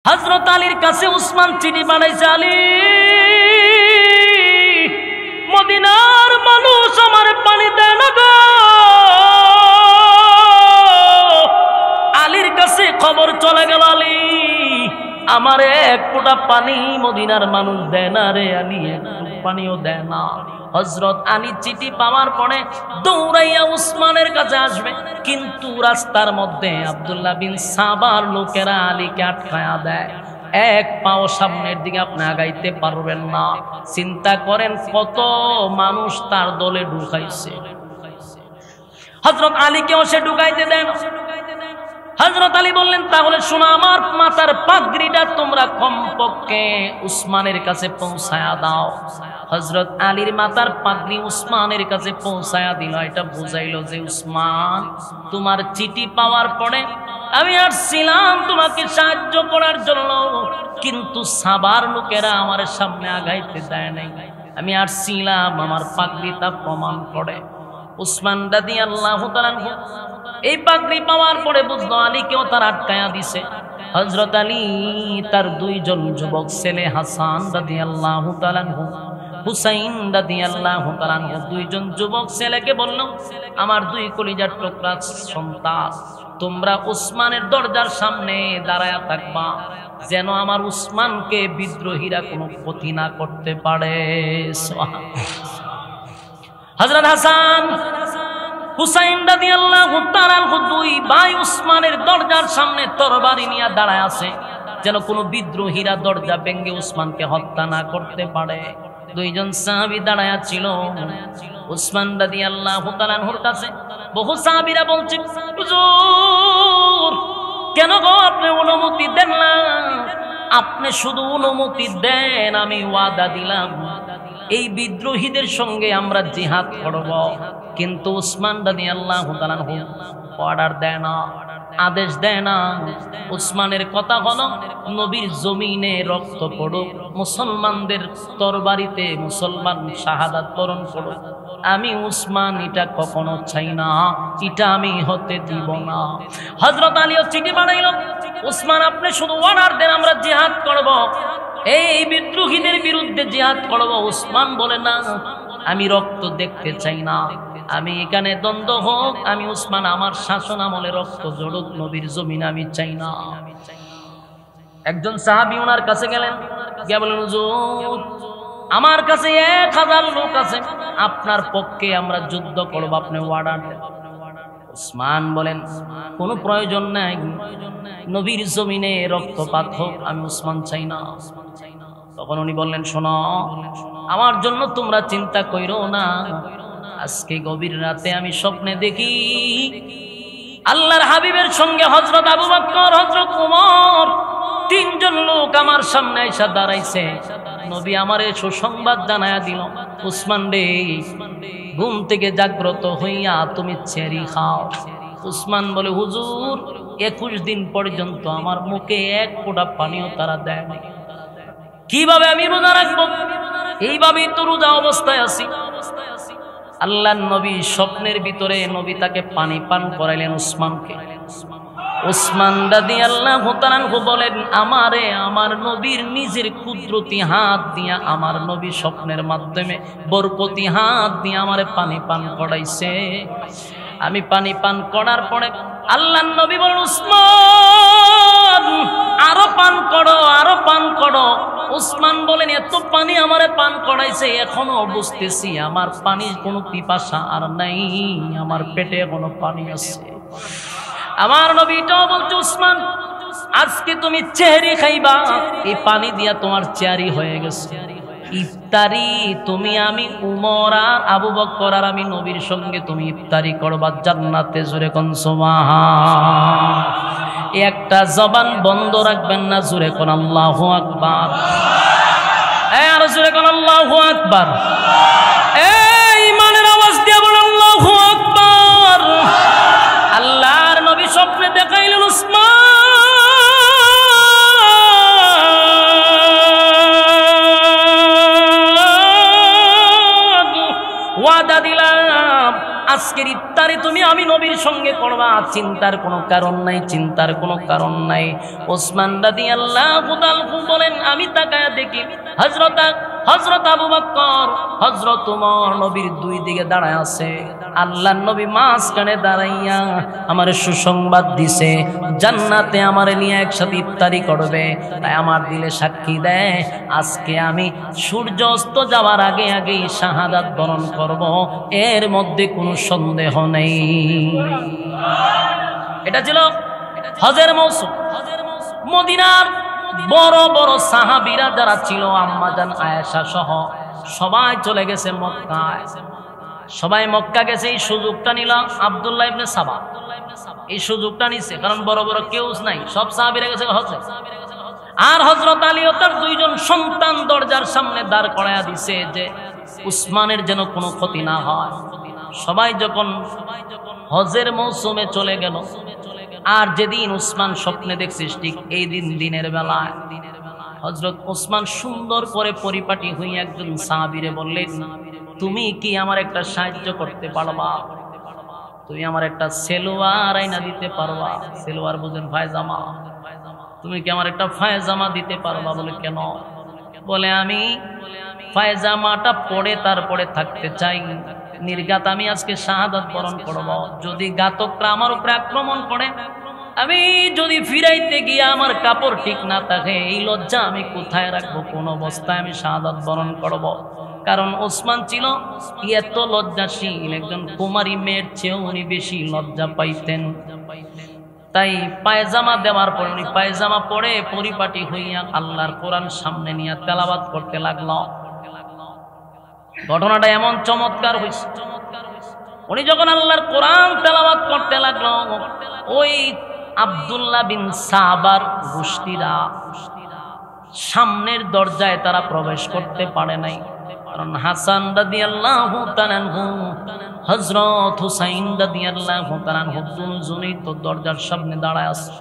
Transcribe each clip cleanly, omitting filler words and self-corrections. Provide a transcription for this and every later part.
হযরত আলীর কাছে উসমান চিঠি পাঠাইছে, আলী, মদিনার মানুষ আমার পানি দেয় না গো। আলীর কাছে খবর চলে গেল, আলী, আমার এক ফোঁটা পানি মদিনার মানুষ দেয় না রে আলী, পানিও দেয় না। হযরত আলী চিঠি পাওয়ার পরে দৌড়াইয়া উসমানের কাছে আসবে, কিন্তু রাস্তার মধ্যে আব্দুল্লাহ বিন সাবার লোকেরা আলীকে আটকায়া দেয়। এক পাও সামনের দিকে আপনি আগাইতে পারবেন না। চিন্তা করেন কত মানুষ তার দলে ঢুকাইছে। হযরত আলীকেও সে ঢুকাইতে দেন। হযরত আলী বললেন, তাহলে শোনো, আমার মাথার পাগড়িটা তোমরা কমপক্ষে উসমানের কাছে পৌঁছায়া দাও। হযরত আলীর মাথার পাগড়ি উসমানের কাছে পৌঁছায়া দিল। এটা বুঝাইলো যে, উসমান, তোমার চিঠি পাওয়ার পরে আমি আসছিলাম তোমাকে সাহায্য করার জন্য, কিন্তু সাবার লোকেরা আমার সামনে আগাইতে দেয় নাই। আমি আসছিলাম, আমার পাগড়িটা প্রমাণ করে। উসমান রাদিয়াল্লাহু তাআলা এই পাগড়ি পাওয়ার পরে বুঝলো আলীকেও তার আটকায়া দিছে। হযরত আলী তার দুইজন যুবক ছেলে হাসান রাদিয়াল্লাহু তাআলা, হুসাইন রাদিয়াল্লাহু তাআলা, দুইজন যুবক ছেলেকে বলল, আমার দুই কলিজার টুকরা সন্তান, তোমরা উসমানের দরজার সামনে দাঁড়ায়া থাকবা, যেন আমার উসমানকে বিদ্রোহীরা কোনো ক্ষতি না করতে পারে। হযরত হাসান হুসাইন রাদিয়াল্লাহু তাআলা দুই ভাই উসমানের দরজার সামনে তরবারি নিয়ে দাঁড়ায় আছে, যেন কোনো বিদ্রোহীরা দরজা ভেঙে উসমানকে হত্যা না করতে পারে। দুইজন সাহাবী দাঁড়ায়া ছিল উসমান রাদিয়াল্লাহু তাআলার কাছে। বহু সাহাবীরা বলছে, হুজুর, কেন গো আপনি অনুমতি দেন না? আপনি শুধু অনুমতি দেন, আমি ওয়াদা দিলাম এই বিদ্রোহীদের সঙ্গে আমরা জিহাদ করব। কিন্তু উসমান রাদিয়াল্লাহু তাআলা অর্ডার দেয় না, আদেশ দেয় না। উসমানের কথা হলো, নবীর জমিনে রক্ত পড়ুক, মুসলমানদের তরবারিতে মুসলমান শাহাদাত বরণ করুক, আমি উসমান এটা কখনো চাই না, এটা আমি হতে দিব না। হযরত আলীও চিঠি বানাইল, উসমান, আপনি শুধু অর্ডার দেন, আমরা জিহাদ করব, এই বিদ্রোহীদের বিরুদ্ধে জিহাদ করব। উসমান বলে, না, আমি রক্ত দেখতে চাই না, আমি এখানে দ্বন্দ্ব হোক, আমি উসমান আমার শাসন আমলে রক্ত জড়ুক, নবীর জমিন আমি চাই না। একজন সাহাবী ওনার কাছে গেলেন, গিয়ে বলেন, হুজুর, আমার কাছে 1000 লোক আছে, আপনার পক্ষে আমরা যুদ্ধ করব, আপনি অর্ডার দেন। উসমান বলেন, কোনো প্রয়োজন নাই, নবীর জমিনে রক্তপাত হোক, আমি উসমান চাই না। তখন উনি বললেন, শোনো, আমার জন্য তোমরা চিন্তা কইরো না, আজকে গভীর রাতে আমি স্বপ্নে দেখি আল্লাহর হাবিবের সঙ্গে হযরত আবু বকর, হযরত ওমর, 3 জন লোক আমার সামনে এসে দাঁড়াইছে। নবী আমারে সুসংবাদ জানায়া দিল, উসমান রে, ঘুম থেকে জাগ্রত হইয়া তুমি চেরি খাও। উসমান বলে, হুজুর, 21 দিন পর্যন্ত আমার মুখে এক ফোঁটা পানিও তারা দেয় না, কিভাবে আমি রোজা রাখবো? এইভাবেই তো রোজা অবস্থায় আছি। আল্লাহর নবী স্বপ্নের ভিতরে নবী তাকে পানি পান করাইলেন উসমানকে। উসমান রাদিয়াল্লাহু তাআলা বলেন, আমারে আমার নবীর নিজের কুদরতি হাত দিয়া আমার নবী স্বপ্নের মাধ্যমে বরকতি হাত দিয়ে আমারে পানি পান করাইছে। আমি পানি পান করার পরে আল্লাহর নবী বলেন, উসমান, আরো পান করো, আরো পান করো। উসমান বলেন, এত পানি আমারে পান করাইছে, এখনো বুঝতেছি আমার পানির কোনো পিপাসা আর নাই, আমার পেটে এখনো পানি আছে। আমার নবীটাও বলছে, উসমান, আজকে তুমি চেহারি খাইবা, এই পানি দিয়া তোমার চেহারি হয়ে গেছে। ইফতারি তুমি, আমি, উমর আর আবু বকর আর আমি নবীর সঙ্গে তুমি ইফতারি করবা জান্নাতে। জোরে কোন সুবহান। একটা জবান বন্ধ রাখবেন না, জোরে কোন আল্লাহু আকবার। আর জোরে কোন আল্লাহু আকবার। এই ইমানের আওয়াজ দিয়ে বলেন আল্লাহু আকবার। আল্লাহর নবী স্বপ্নে দেখাইলেন, উসমান, ওয়াদা দিলাম আজকের ইফতারে তুমি আমি নবীর সঙ্গে করবা, চিন্তার কোনো কারণ নাই, চিন্তার কোনো কারণ নাই। ওসমান রাদিয়াল্লাহু তাআলা বলেন, আমি তাকায়া দেখি হযরত আবু বকর, হযরত ওমর নবীর দুই দিকে দাঁড়ায় আছে। আল্লাহর নবী মাঝখানে দাঁড়াইয়া আমার সুসংবাদ দিছে, জান্নাতে আমারে নিয়ে একসাথে ইফতারি করবে। তাই আমার দিলে সাক্ষী দেয়, আজকে আমি সূর্য অস্ত যাওয়ার আগে আগেই শাহাদাত বরণ করব, এর মধ্যে কোনো সন্দেহ নেই। এটা ছিল হজের মৌসুম। মদিনার বড় বড় সাহাবীরা যারা ছিল, আম্মা জান আয়েশা সহ সবাই চলে গেছে মক্কায়। সবাই মক্কা গেছে, এই সুযোগটা নিল আব্দুল্লাহ ইবনে সাবা। এই সুযোগটা নিছে, কারণ বড় বড় কেউ নাই, সব সাহাবীরা গেছে হজে। আর হযরত আলী ও তার দুইজন সন্তান দরজার সামনে দাঁড় করায়া দিছে যে উসমানের যেন কোনো ক্ষতি না হয়। সবাই যখন হজের মৌসুমে চলে গেল, আর যেদিন উসমান স্বপ্নে দেখছিস ঠিক এই দিনের বেলায় হযরত উসমান সুন্দর করে পরিপাটি হয়ে একজন সাহাবীরে বললেন, তুমি কি আমার একটা সাহায্য করতে পারবা? তুমি আমার একটা সেলোয়ার আইনা দিতে পারবা? সেলোয়ার বুঝেন পায়জামা। তুমি কি আমার একটা পায়জামা দিতে পারবা? বলে কেন? বলে আমি পায়জামাটা পরে তারপরে থাকতে চাই, নির্ঘাত আমি আজকে শাহাদাত বরণ করব। যদি ঘাতকরা আমার উপরে আক্রমণ করে, আমি যদি ফিরাইতে গিয়ে আমার কাপড় ঠিক না থাকে, এই লজ্জা আমি কোথায় রাখবো? কোন অবস্থায় আমি শাহাদাত বরণ করব? কারণ ওসমান ছিল এত লজ্জাশীল, একজন কুমারী মেয়ের চেয়েও উনি বেশি লজ্জা পাইতেন। তাই পায়জামা দেওয়ার পর উনি পায়জামা পরে পরিপাটি হইয়া আল্লাহর কোরআন সামনে নিয়ে তেলাওয়াত করতে লাগলো। ঘটনাটা এমন চমৎকার হয়েছে, উনি যখন আল্লাহর কোরআন তেলাওয়াত করতে লাগলো, ওই আব্দুল্লাহ বিন সাবার গোষ্ঠীরা সামনের দরজায় তারা প্রবেশ করতে পারে নাই। কারণ হাসান রাদিয়াল্লাহু তাআলা আনহু, হযরত হুসাইন রাদিয়াল্লাহু তাআলা আনহু দুজনেই তো দরজার সামনে দাঁড়ায় আছে।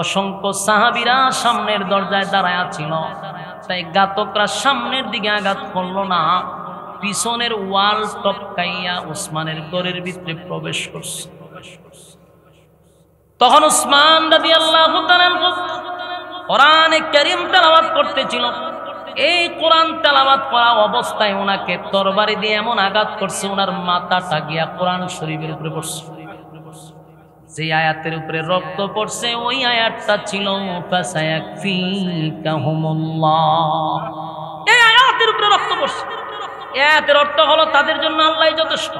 অসংখ্য সাহাবীরা সামনের দরজায় দাঁড়ায় ছিল। তাই ঘাতকরা সামনের দিকে আঘাত করলো না, পিছনের ওয়াল টপকাইয়া উসমানের ঘরের ভিতরে প্রবেশ করছে। তখন উসমান রাদিয়াল্লাহু তাআলা আনহু কোরআনে কারীম তেলাওয়াত করতেছিল। এই কোরআন তেলাওয়াত করা অবস্থায় ওনাকে তরবারি দিয়ে এমন আঘাত করছে, ওনার মাথাটা গিয়া কোরআন শরীফের উপরে পড়ছে। যে আয়াতের উপরে রক্ত পড়ছে ওই আয়াতটা ছিল ফাসায়াকফিকাহুমুল্লাহ। এই আয়াতের উপরে রক্ত পড়ছে। এই আয়াতের অর্থ হলো তাদের জন্য আল্লাহই যথেষ্ট।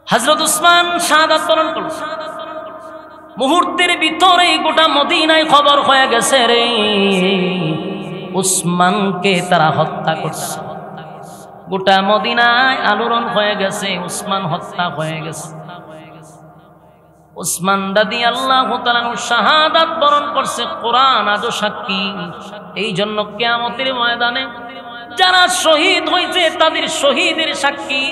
হযরত উসমান শাহাদাত বরণ করল। মুহূর্তের ভিতরে গোটা মদিনায় খবর হয়ে গেছে রে, উসমানকে তারা হত্যা করছে। গোটা মদিনায় আলোড়ন হয়ে গেছে, উসমান হত্যা হয়ে গেছে। উসমান রাদিয়াল্লাহু তাআলা শাহাদাত বরণ করছে, কোরআন আজও সাক্ষী। এই জন্য কিয়ামতের ময়দানে যারা শহীদ হয়েছে তাদের শহীদের সাক্ষী,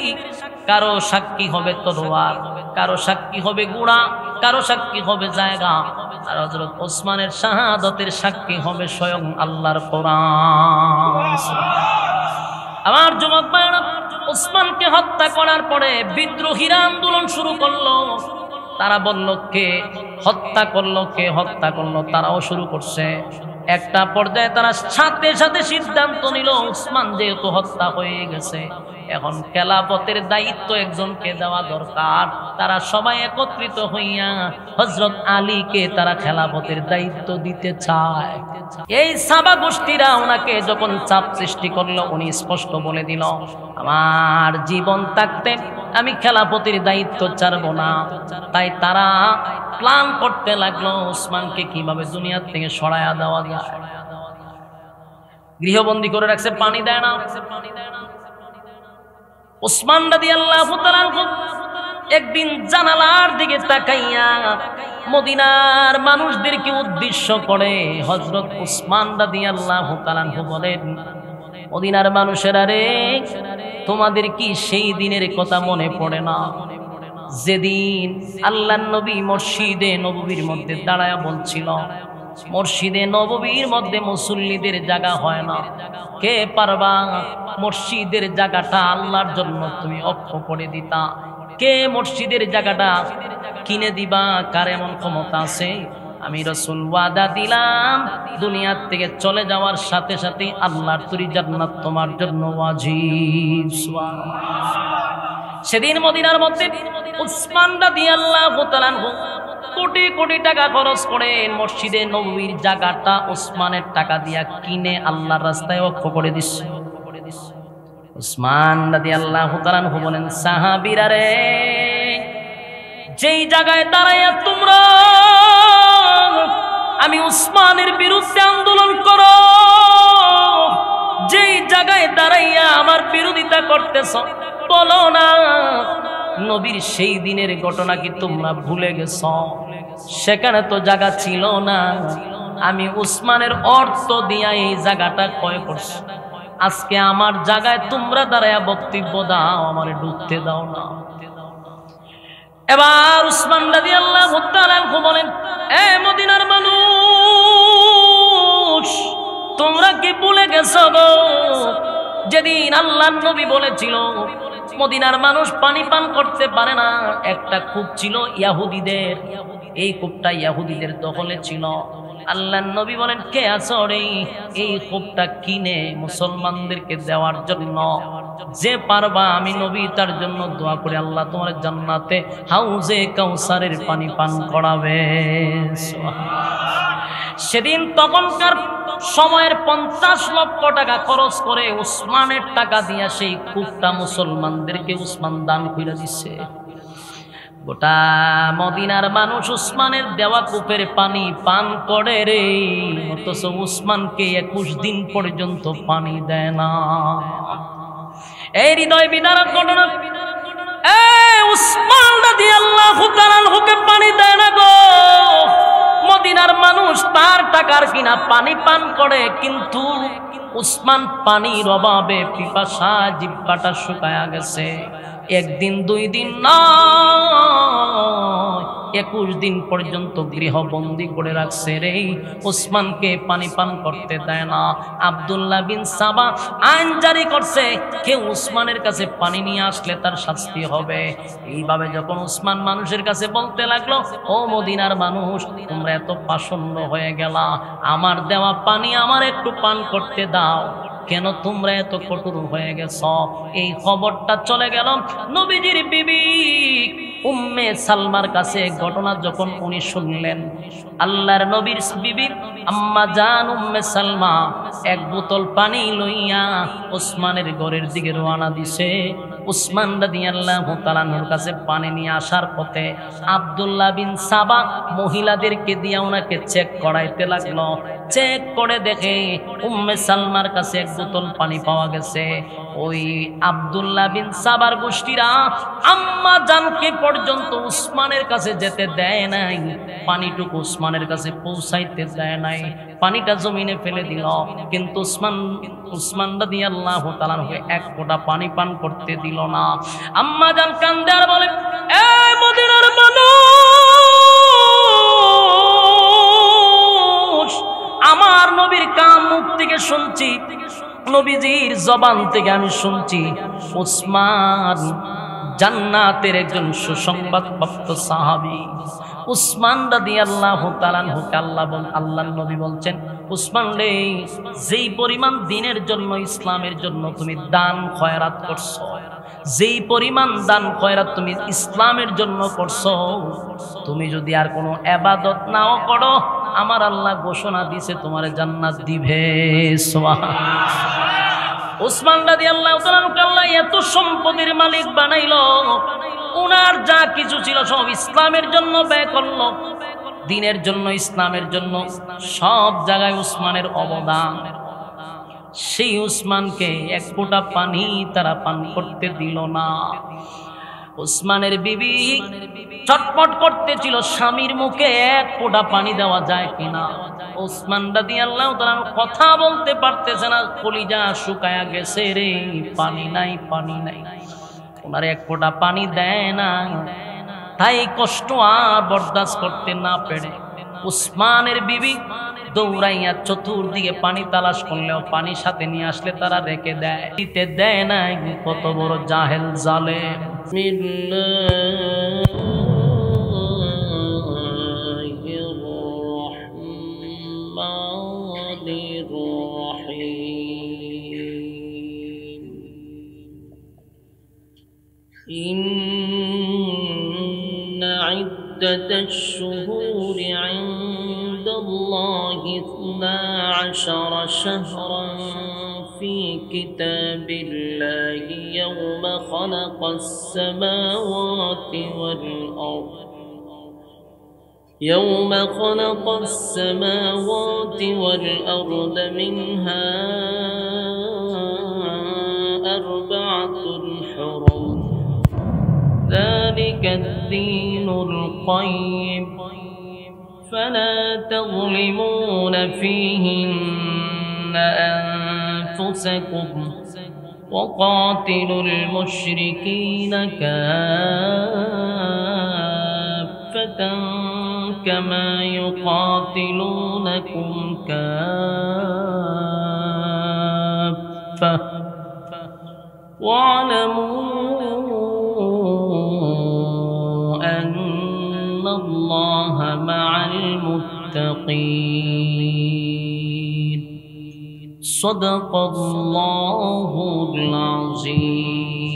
কারো সাক্ষী হবে তলোয়ার, কারো সাক্ষী হবে গুড়া, কারো সাক্ষী হবে জায়গা, আর হযরত ওসমানের শাহাদাতের সাক্ষী হবে স্বয়ং আল্লাহর কোরআন। আমার যুবক ভাইরা, ওসমানকে হত্যা করার পরে বিদ্রোহীরা আন্দোলন শুরু করলো। তারা বলল কে হত্যা করলো, কে হত্যা করলো, তারাও শুরু করছে। একটা পর্যায়ে তারা সাথে সাথে সিদ্ধান্ত নিল, উসমান যেহেতু হত্যা হয়ে গেছে, এখন খেলাফতের দায়িত্ব একজনকে দেওয়া দরকার। তারা সবাই একত্রিত হইয়া হযরত আলীকে তারা খেলাফতের দায়িত্ব দিতে চায়। এই সাবা গোষ্ঠীরা ওনাকে যখন চাপ সৃষ্টি করলো, উনি স্পষ্ট বলে দিল, আমার জীবন থাকতে আমি খেলাফতের দায়িত্ব ছাড়ব না। তাই তারা প্ল্যান করতে লাগলো ওসমানকে কিভাবে দুনিয়া থেকে সরায়া দেওয়া যায়। গৃহবন্দী করে রাখছে, পানি দেয় না। ওসমান রাদিয়াল্লাহু তাআলা একদিন জানালার দিকে তাকাইয়া মদিনার মানুষদেরকে উদ্দেশ্য করে হযরত ওসমান রাদিয়াল্লাহু তাআলা বলেন, মদিনার মানুষেরা রে, তোমাদের কি সেই দিনের কথা মনে পড়ে না যেদিন আল্লাহর নবী মসজিদে নববীর মধ্যে দাঁড়ায়া বলছিল, মসজিদে নববীর মধ্যে মুসল্লিদের জায়গা হয় না, কে পারবা মসজিদের জায়গাটা আল্লাহর জন্য তুমি অক্ষ করে দিতা? কে মসজিদের জায়গাটা কিনে দিবা? কার এমন ক্ষমতা আছে? আমি রাসূল ওয়াদা দিলাম, দুনিয়ার থেকে চলে যাওয়ার সাথে সাথে আল্লাহর তৈরি জান্নাত তোমার জন্য ওয়াজিব। সুবহানাল্লাহ। সেদিন মদিনার মধ্যে উসমান রাদিয়াল্লাহু তাআলা কোটি কোটি টাকা খরচ করে মসজিদে নববীর জায়গাটা উসমানের টাকা দিয়া কিনে আল্লাহর রাস্তায় ওয়াকফ করে দিচ্ছে। উসমান রাদিয়াল্লাহু তাআলা বলেন, সাহাবীরা রে, যেই জায়গায় দাঁড়াইয়া তোমরা আমি উসমানের বিরুদ্ধে আন্দোলন করো, যেই জায়গায় দাঁড়াইয়া আমার বিরোধিতা করতেছ, বলো না নবীর সেই দিনের ঘটনা কি তোমরা ভুলে গেছ? সেখানে তো জায়গা ছিল না, আমি উসমানের অর্থ দিয়া এই জায়গাটা ক্রয় করছি। আজকে আমার জায়গায় তোমরা দাঁড়াইয়া বক্তব্য দাও, আমার ঢুকতে দাও না। এবার উসমান রাদিয়াল্লাহু তাআলা বলেন, এ মদিনার মানুষ, তোমরা কি ভুলে গেছো গো যেদিন আল্লাহর নবী বলেছিল মদিনার মানুষ পানি পান করতে পারে না? একটা কূপ ছিল ইহুদিদের, এই কূপটা ইহুদিদের দখলে ছিল। আল্লাহর নবী বলেন, কে আছো রে এই কূপটা কিনে মুসলমানদেরকে দেওয়ার জন্য? যে পারবা আমি নবী তার জন্য দোয়া করে আল্লাহ তোমার জান্নাতে হাউজে কাউসারের পানি পান করাবে। সেদিন তখনকার সময়ের 50 লক্ষ টাকা খরচ করে উসমানের টাকা দিয়া সেই কূপটা মুসলমানদেরকে উসমান দান করে দিচ্ছে। গোটা মদিনার মানুষ উসমানের দেওয়া কূপের পানি পান করে রে, অথচ উসমানকে 21 দিন পর্যন্ত পানি দেয় না। এই হৃদয় বিদারক ঘটনা, উসমান রাদিয়াল্লাহু তাআলাকে পানি দেয় না গো। মদিনার মানুষ তার টাকার কিনা পানি পান করে, কিন্তু উসমান পানির অভাবে পিপাসায় জিহ্বাটা শুকায়া গেছে। একদিন 2 দিন নয়, 21 দিন পর্যন্ত গৃহবন্দী করে রাখছে রে, উসমানকে পানি পান করতে দেয় না। আব্দুল্লাহ বিন সাবা আইন জারি করছে, কেউ উসমানের কাছে পানি নিয়ে আসলে তার শাস্তি হবে। এইভাবে যখন উসমান মানুষের কাছে বলতে লাগলো, ও মদিনার মানুষ, তোমরা এত পাষণ্ড হয়ে গেলা, আমার দেওয়া পানি আমার একটু পান করতে দাও, কেন তোমরা এত কঠোর হয়ে গেছ? এই খবরটা চলে গেল নবীজির বিবি উম্মে সালমার কাছে। ঘটনা যখন উনি শুনলেন, আল্লাহর নবীর বিবি আম্মা জান উম্মে সালমা 1 বোতল পানি লইয়া উসমানের ঘরের দিকে রওনা দিছে। উসমান রাদিয়াল্লাহু তাআলার কাছে পানি নিয়ে আসার পথে আব্দুল্লাহ বিন সাবা মহিলাদেরকে দিয়ে ওনাকে চেক করাইতে লাগলো। চেক করে দেখে উম্মে সালমার কাছে 1 বোতল পানি পাওয়া গেছে। ওই আব্দুল্লাহ বিন সাবার গোষ্ঠীরা আম্মা জানকে পর্যন্ত উসমানের কাছে যেতে দেয় নাই, পানিটুকু উসমানের কাছে পৌঁছাইতে দেয় নাই, পানিটা জমিনে ফেলে দিল। কিন্তু উসমান রাদিয়াল্লাহু তাআলাকে 1 ফোঁটা পানি পান করতে দিল না। আম্মা জান কান্দে আর বলে, এ মদিনার মানুষ, আমার নবীর কান মুখ থেকে শুনছি, নবীজির জবান থেকে আমি শুনছি, উসমান জান্নাতের একজন সুসংবাদ প্রাপ্ত সাহাবী। উসমান রাদিয়াল্লাহু তাআলা আল্লাহর নবী বলছেন, উসমান রে, যেই পরিমাণ দ্বীনের জন্য, ইসলামের জন্য তুমি দান খয়রাত করছো, যেই পরিমাণ দান খয়রাত তুমি ইসলামের জন্য করছো, তুমি যদি আর কোনো ইবাদত নাও করো, আমার আল্লাহ ঘোষণা দিয়েছে তোমার জান্নাত দিবে। সুবহানাল্লাহ। উসমান রাদিয়াল্লাহু তাআলা আল্লাহ এত সম্পদের মালিক বানাইলো, উনার যা কিছু ছিল সব ইসলামের জন্য ব্যয় করলো, দ্বীনের জন্য, ইসলামের জন্য, সব জায়গায় উসমানের অবদান। সেই উসমানকে 1 ফোঁটা পানি তারা পান করতে দিল না। উসমানের বিবি চটপট করতেছিল, স্বামীর মুখে 1 ফোঁটা পানি দেওয়া যায় কিনা। উসমান রাদিয়াল্লাহু তাআলা কথা বলতে পারতেছে না, কলিজা শুকায়া গেছে রে, পানি নাই, পানি নাই। ওনার 1 ফোঁটা পানি দেয় না। তাই কষ্ট আর বরদাস্ত করতে না পেরে উসমানের বিবি দৌড়াইয়া চতুর্দিকে পানি তালাশ করলেও পানি সাথে নিয়ে আসলে তারা রেখে দেয়, দিতে দেয় না। কত বড় জাহেল জালেম। إن عدة الشهور عند الله 12 شهرا في كتاب الله يوم خلق السماوات والأرض منها 4 حرم ذلك الدين القيم فلا تظلمون فيهن أنفسكم وقاتلوا المشركين كافة كما يقاتلونكم كافة واعلموا أن الله مع المتقين صدق الله العظيم.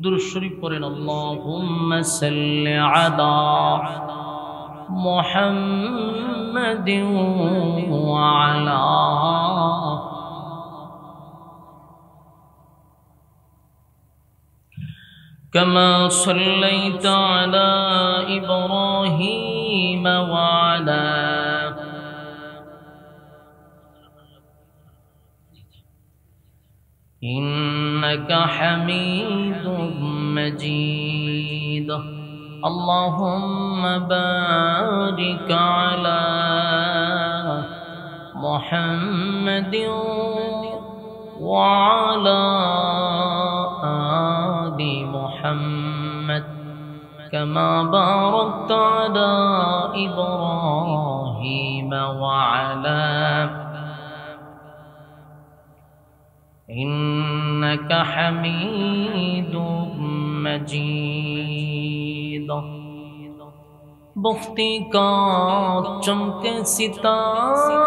درود شریف پڑھیں. اللهم صل على محمد وعلى كما صليت على إبراهيم وعلى إنك حميد مجيد. اللهم بارك على محمد وعلى آل محمد كما باركت على إبراهيم وعلى إنك حميد مجيد. بختی کا چمکے ستارہ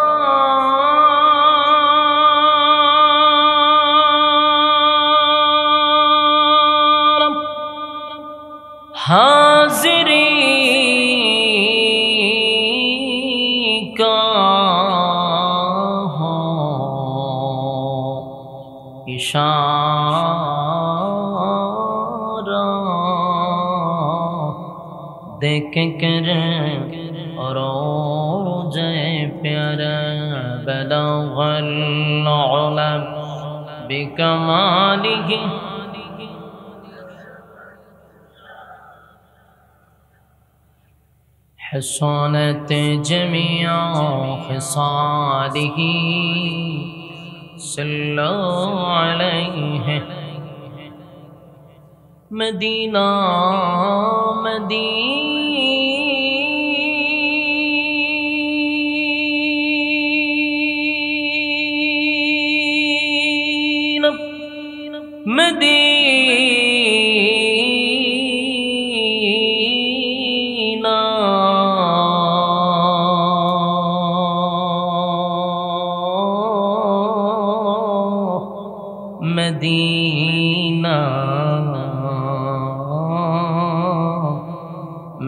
حاضری کا اشارہ دیکھ کر روز پیارا بلغ العلا بکمالہ حسنت جمیع خصالہ صلو علیہ. مدینہ مدینہ مدینہ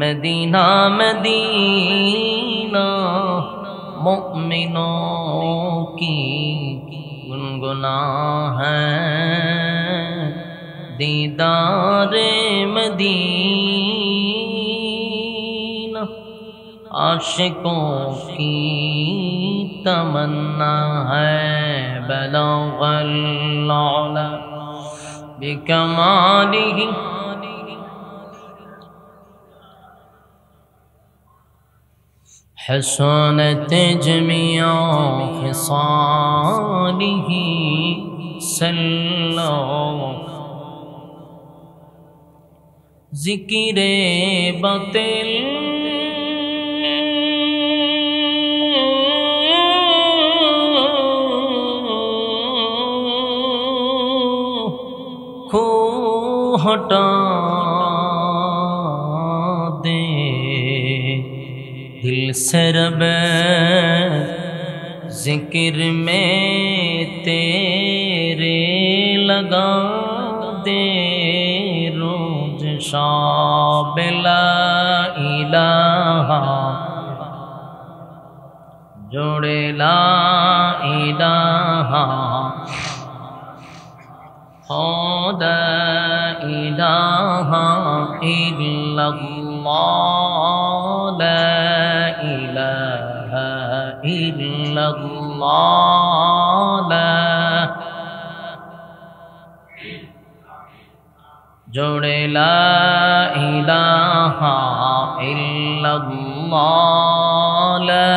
مدینہ مدینہ مومنوں کی گنگنا ہے دیدار مدینہ. عاشقوں کی تمنا ہے بلغ العلا بکمالہ حسنت جمیع خصالہ صلو. ذکر باطل हटा दे दिल से रब जिक्र में तेरे लगा दे रोज शाब ला इलाहा जोड़े ला इलाहा ला इलाहा इल्लल्लाह ला इलाहा इल्लल्लाह जोड़े ला इलाहा इल्लल्लाह ला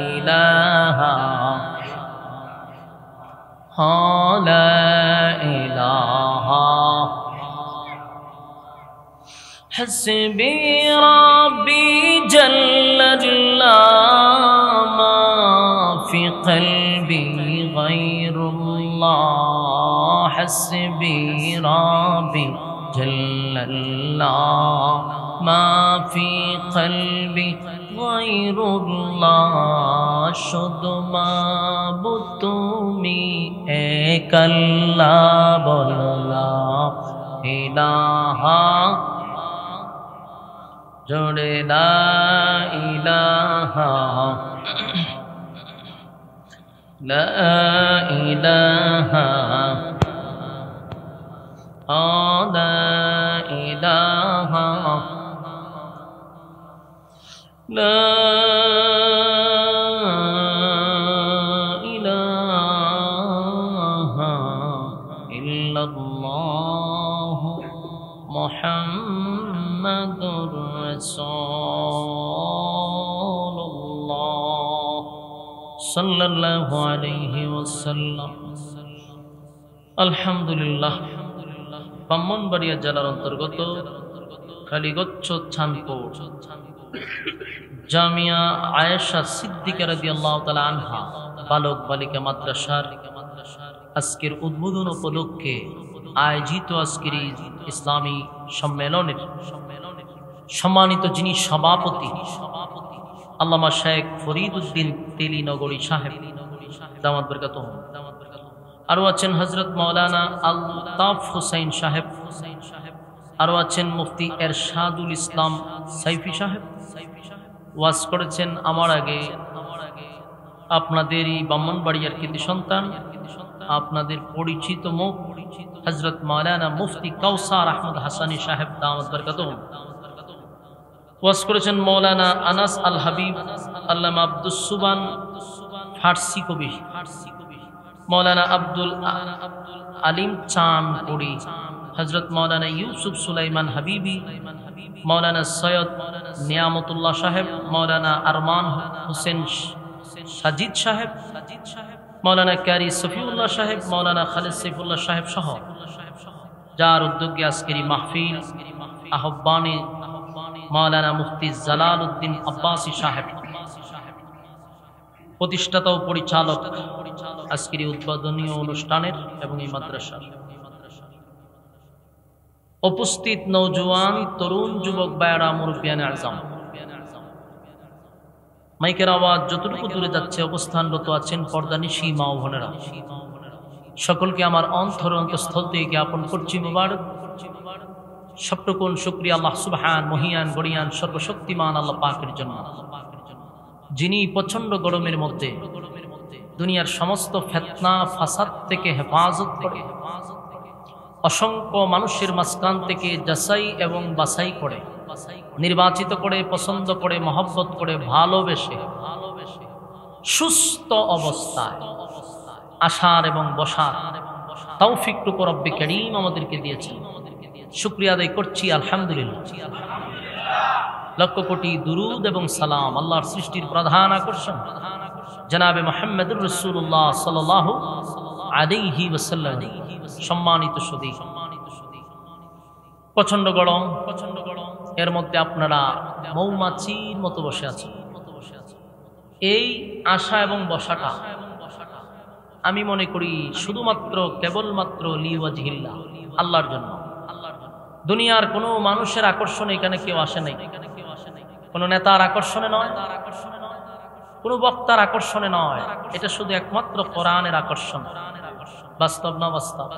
इलाहा ला इलाहा हस्बी रब्बी जल्लल्लाह मा फी क़ल्बी गैरुल्लाह हस्बी रब्बी जल्लल्लाह मा फी क़ल्बी गैरुल्लाह शुद्ध माबूद तुमी एक अल्लाह बोलो ला इलाहा जोड़े ला इलाहा ला इलाहा ला इलाहा ला इलाहा इल्लल्लाह मुहम्मदुर रसूलुल्लाह सल्लल्लाहु अलैहि वसल्लम। अल्हम्दुलिल्लाह ब्राह्मणबाड़िया জেলার অন্তর্গত কালীগচ্ছ ছানপুর জামিয়া আয়েশা সিদ্দিকা রাদিয়াল্লাহু তাআলা আনহা বালক বালিকা মাদ্রাসার আজকের উদ্বোধন উপলক্ষে আয়োজিত আজকের ইসলামী সম্মেলনের সম্মানিত যিনি সভাপতি আল্লামা শেখ ফরিদউদ্দিন তেলী নগরী সাহেব দামাত বরকাতুহু, আরো আছেন হযরত মাওলানা আলতাফ হুসাইন সাহেব, আরো আছেন মুফতি এরশাদুল ইসলাম সাইফি সাহেব। ওয়াজ করেছেন আমার আগে আপনাদেরই ব্রাহ্মণবাড়িয়ার কৃতি সন্তান, আপনাদের পরিচিত মুখ হযরত মাওলানা মুফতি কাউসার আহমদ হাসানী সাহেব দামাত বরকাতুহু। ওয়াজ করেছেন মৌলানা আনাস আল হাবিব, আল্লামা আব্দুস সুবান ফার্সি কবি, মৌলানা আব্দুল আলিম চাঁদপুরি, হযরত মৌলানা ইউসুফ সুলাইমান হাবিবি, মৌলানা সৈয়দ নিয়ামতুল্লাহ সাহেব, মৌলানা আরমান হোসেন সাজিদ সাহেব, মৌলানা ক্যারি সফিউল্লাহ সাহেব, মৌলানা খালিদ সাইফুল্লাহ সাহেব সহ যার উদ্যোগে আজকের মাহফিল আহ্বানে মৌলানা মুফতি জালাল উদ্দিন আব্বাসী সাহেব, প্রতিষ্ঠাতা ও পরিচালক আজকের উদ্বোধনীয় অনুষ্ঠানের এবং এই মাদ্রাসার উপস্থিত নওজোয়ান তরুণ যুবক ভাইয়েরা, মুরব্বিয়ানে আযম, মাইকের আওয়াজ যতটুকু দূরে যাচ্ছে অবস্থানরত আছেন পর্দানিশী মা ও বোনেরা, সকলকে আমার অন্তঃস্থল থেকে জ্ঞাপন করছি মুবারক। সবটুকুন শুকরিয়া আল্লাহ সুবহান মহিয়ান গড়িয়ান সর্বশক্তিমান আল্লাহ পাকের জন্য, যিনি প্রচন্ড গরমের মধ্যে দুনিয়ার সমস্ত ফিতনা ফাসাদ থেকে হেফাজত করে, অসংখ্য মানুষের মাঝখান থেকে যাচাই এবং বাছাই করে, নির্বাচিত করে, পছন্দ করে, মহব্বত করে, ভালোবেসে সুস্থ অবস্থায় আসার এবং বসার তৌফিকটুকু রব্বে কারীম আমাদেরকে দিয়েছেন। শুকরিয়া আদায় করছি আলহামদুলিল্লাহ। লক্ষ কোটি দুরুদ এবং সালাম আল্লাহর সৃষ্টির প্রধান আকর্ষণ জনাবে মুহাম্মদুর রাসূলুল্লাহ সাল্লাল্লাহু আলাইহি ওয়াসাল্লাম। সম্মানিত সুধী, প্রচন্ড গরম, এর মধ্যে আপনারা মৌমাছির মতো বসে আছেন। এই আশা এবং বসাটা আমি মনে করি শুধুমাত্র কেবলমাত্র লিওয়াজহিল্লাহ, আল্লাহর জন্য। দুনিয়ার কোনো মানুষের আকর্ষণে এখানে কেউ আসে নাই, কোনো নেতার আকর্ষণে নয়, কোনো বক্তার আকর্ষণে নয়, এটা শুধু একমাত্র কোরআনের আকর্ষণ। বাস্তব না বাস্তব?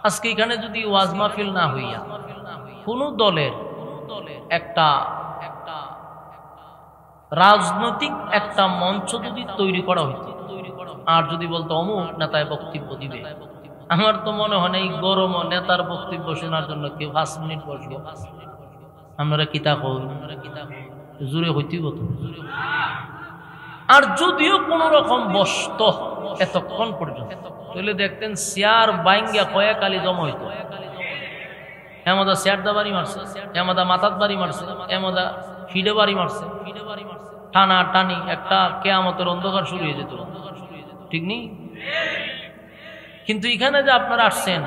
আজকে এখানে যদি ওয়াজ মাহফিল না হইয়া কোন দলের একটা রাজনৈতিক একটা মঞ্চ যদি তৈরি করা হইতো, আর যদি বলতো অমুক নেতায় বক্তব্য দিবে, আমার তো মনে হয় এই গরম নেতার বক্তব্য শোনার জন্য কেউ 5 মিনিট বসবো। আমরা কিতাব জুড়ে হইতেই হতো। আর যদিও কোন রকম বসত এতক্ষণ পর্যন্ত, তাহলে দেখতেন চেয়ার বাইঙ্গা কয়েকালি জমা হইতো। এমদা চেয়ারদা বাড়ি মারছে, এমদা মাথাত বাড়ি মারছে, এমদা ফিডে বাড়ি মারছে, টানা টানি একটা কেয়ামতের অন্ধকার শুরু হয়ে যেত, ঠিক নেই? কিন্তু এখানে যে আপনারা আসছেন,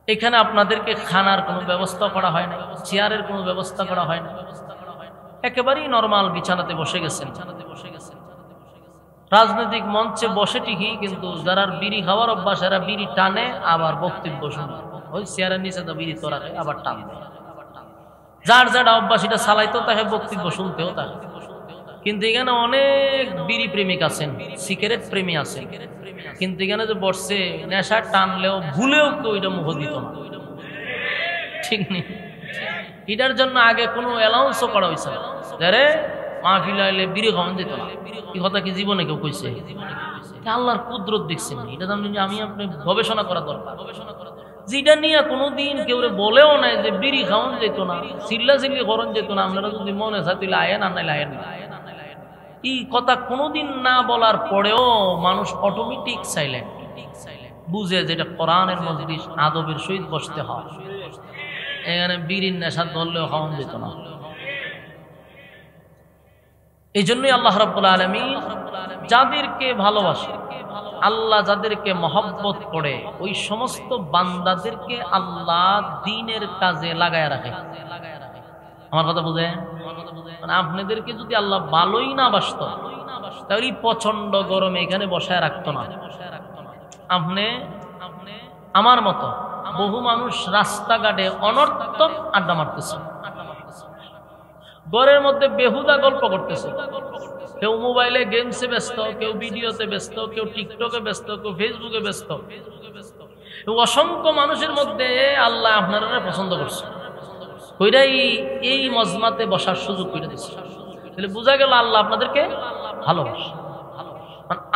এখানে আপনাদেরকে খানার কোনো ব্যবস্থা করা হয় না, চেয়ারের কোনো ব্যবস্থা করা হয় না, একেবারেই নরমাল বিছানাতে বসে গেছেন। রাজনৈতিক মঞ্চে বসে ঠিকই, কিন্তু যারা বিড়ি খাওয়ার অভ্যাস এরা বিড়ি টানে, আবার বক্তব্য শুনে ওই চেয়ারের নিচে তো বিড়ি তোরা আবার টান দেয়। যার যারা অভ্যাস এটা চালাইতেও তাকে, বক্তব্য শুনতেও তাকে। কিন্তু এখানে অনেক বিড়ি প্রেমিক আছেন, সিগারেট প্রেমী আছেন, কিন্তু এখানে যে বসছে নেশা টানলেও ভুলেও কেউ এটা মুখ দিত না, ঠিক নেই? এটার জন্য আগে কোনো অ্যালাউন্সও করা হয়েছে না, যারে মাহফিল আইলে বিড়ি খাওয়ান যেত না। এই কথা কি জীবনে কেউ কইছে? আল্লাহর কুদরত দেখছেন, এটা আমি আপনি গবেষণা করা দরকার। যেটা নিয়ে কোনোদিন কেউ বলেও নাই যে বিড়ি খাওয়ান যেত না, চিল্লা চিল্লি করন যেত না, আপনারা যদি মনে চায় তুই আয়েন আর নাই আয়েন না, এই কথা কোনোদিন না বলার পরেও মানুষ অটোমেটিক সাইলেন্ট, বুঝে যেটা কোরআনের মজলিস, আদবের সহিত বসতে হয়। এখানে বিড়ির নেশা ধরলেও খাওয়ান যেত না। এই জন্যই আল্লাহ রাব্বুল আলামিন যাদেরকে ভালোবাসে, আল্লাহ যাদেরকে মহব্বত করে, ওই সমস্ত বান্দাদেরকে আল্লাহ দ্বীনের কাজে লাগায় রাখে। আমার কথা বুঝে? মানে আপনাদেরকে যদি আল্লাহ ভালোই না বাসত, তাহলে প্রচন্ড গরমে এখানে বসায় রাখতো না। আপনি আমার মতো বহু মানুষ রাস্তাঘাটে অনর্থক আড্ডা মারতেছে, ঘরের মধ্যে বেহুদা গল্প করতেছে, কেউ মোবাইলে গেমসে ব্যস্ত, কেউ ভিডিওতে ব্যস্ত, কেউ টিকটকে ব্যস্ত, কেউ ফেসবুকে ব্যস্ত। অসংখ্য মানুষের মধ্যে আল্লাহ আপনারা পছন্দ করছে, ওইটাই এই মজমাতে বসার সুযোগ করে দিচ্ছে। তাহলে বোঝা গেল আল্লাহ আপনাদেরকে ভালোবাসে।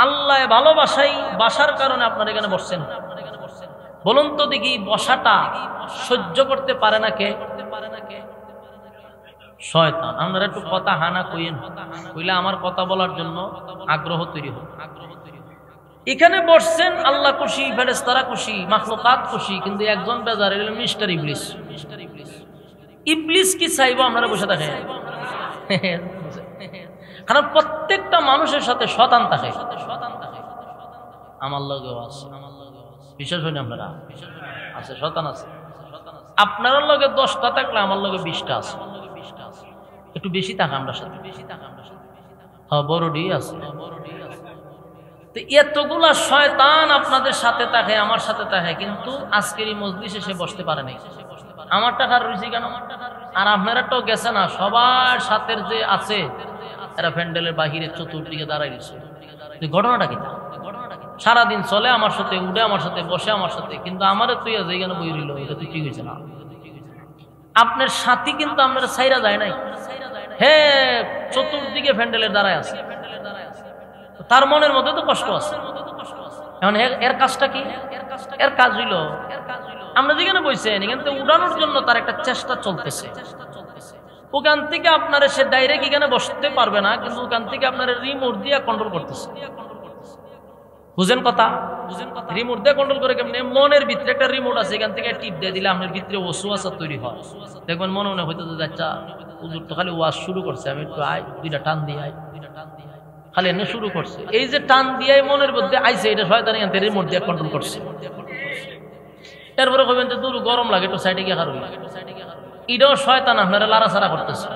আল্লাহ ভালোবাসাই বাসার কারণে আপনারা এখানে বসছেন। বলুন তো দেখি, বসাটা সহ্য করতে পারে না কে? শয়তান। আপনারা একটু কথা হানা কইেন, কইলে আমার কথা বলার জন্য আগ্রহ তৈরি হোক। এখানে বসছেন, আল্লাহ খুশি, ফেরেশতারা খুশি, মাখলুকাত খুশি, কিন্তু একজন বেজার, এল মিস্টার ইবলিস। ইবলিস কি চাইবো আপনারা বসে থাকেন? কারণ প্রত্যেকটা মানুষের সাথে শয়তান থাকে। আমার লগেও আছে, বিশ্বাস হয়নি আপনারা? আছে, শয়তান আছে। আপনার লগে 10টা থাকলে আমার লগে 20টা আছে, একটু বেশি থাকে আমরা সাথে। হ্যাঁ, বড়ডি আছে। তো এতগুলা শয়তান আপনাদের সাথে থাকে, আমার সাথে থাকে, কিন্তু আজকের এই মজলিসে সে বসতে পারে নাই। আমার টাকার রুচি কেন? আর আপনারা তো গেছে না, সবার সাথে যে আছে এরা প্যান্ডেলের বাহিরে চতুর্দিকে দাঁড়াই দিচ্ছে। ঘটনাটা কি? সারাদিন চলে আমার সাথে, উঠে আমার সাথে, বসে আমার সাথে, কিন্তু আমারে তুই যেখানে বই রইল, এটা তুই ঠিক হয়েছে না। আপনার সাথী কিন্তু আপনারা সাইরা যায় নাই, হ্যাঁ, চতুর্দিকে প্যান্ডেলের দাঁড়ায় আছে, তার মনের মধ্যে তো কষ্ট আছে। এখন এর কাজটা কি? এর কাজ হইল আমরা যেখানে বইছেন এখান থেকে উড়ানোর জন্য তার একটা চেষ্টা চলতেছে। ওখান থেকে আপনারা সে ডাইরেক্ট এখানে বসতে পারবে না, কিন্তু ওখান থেকে আপনারা রিমোট দিয়ে কন্ট্রোল করতেছে। বুঝেন কথা? রিমোট দিয়ে কন্ট্রোল করে কেমনে? মনের ভিতরে একটা রিমোট আছে, এখান থেকে টিপ দিয়ে দিলে আপনার ভিতরে ওয়াসওয়াসা তৈরি হয়। দেখবেন মনে মনে হয়তো যাচ্ছা হুজুর তো খালি ওয়াজ শুরু করছে, আমি একটু আয়, দুইটা টান দিয়ে আয়, খালি এনে শুরু করছে। এই যে টান দিয়ে মনের মধ্যে আইছে, এটা শয়তান এখান থেকে রিমোট দিয়ে কন্ট্রোল করছে। এরপরে কইবেন যে দূর গরম লাগে, একটু সাইডে গিয়ে হারুন, এটাও শয়তান আপনারা লাড়াছাড়া করতেছে।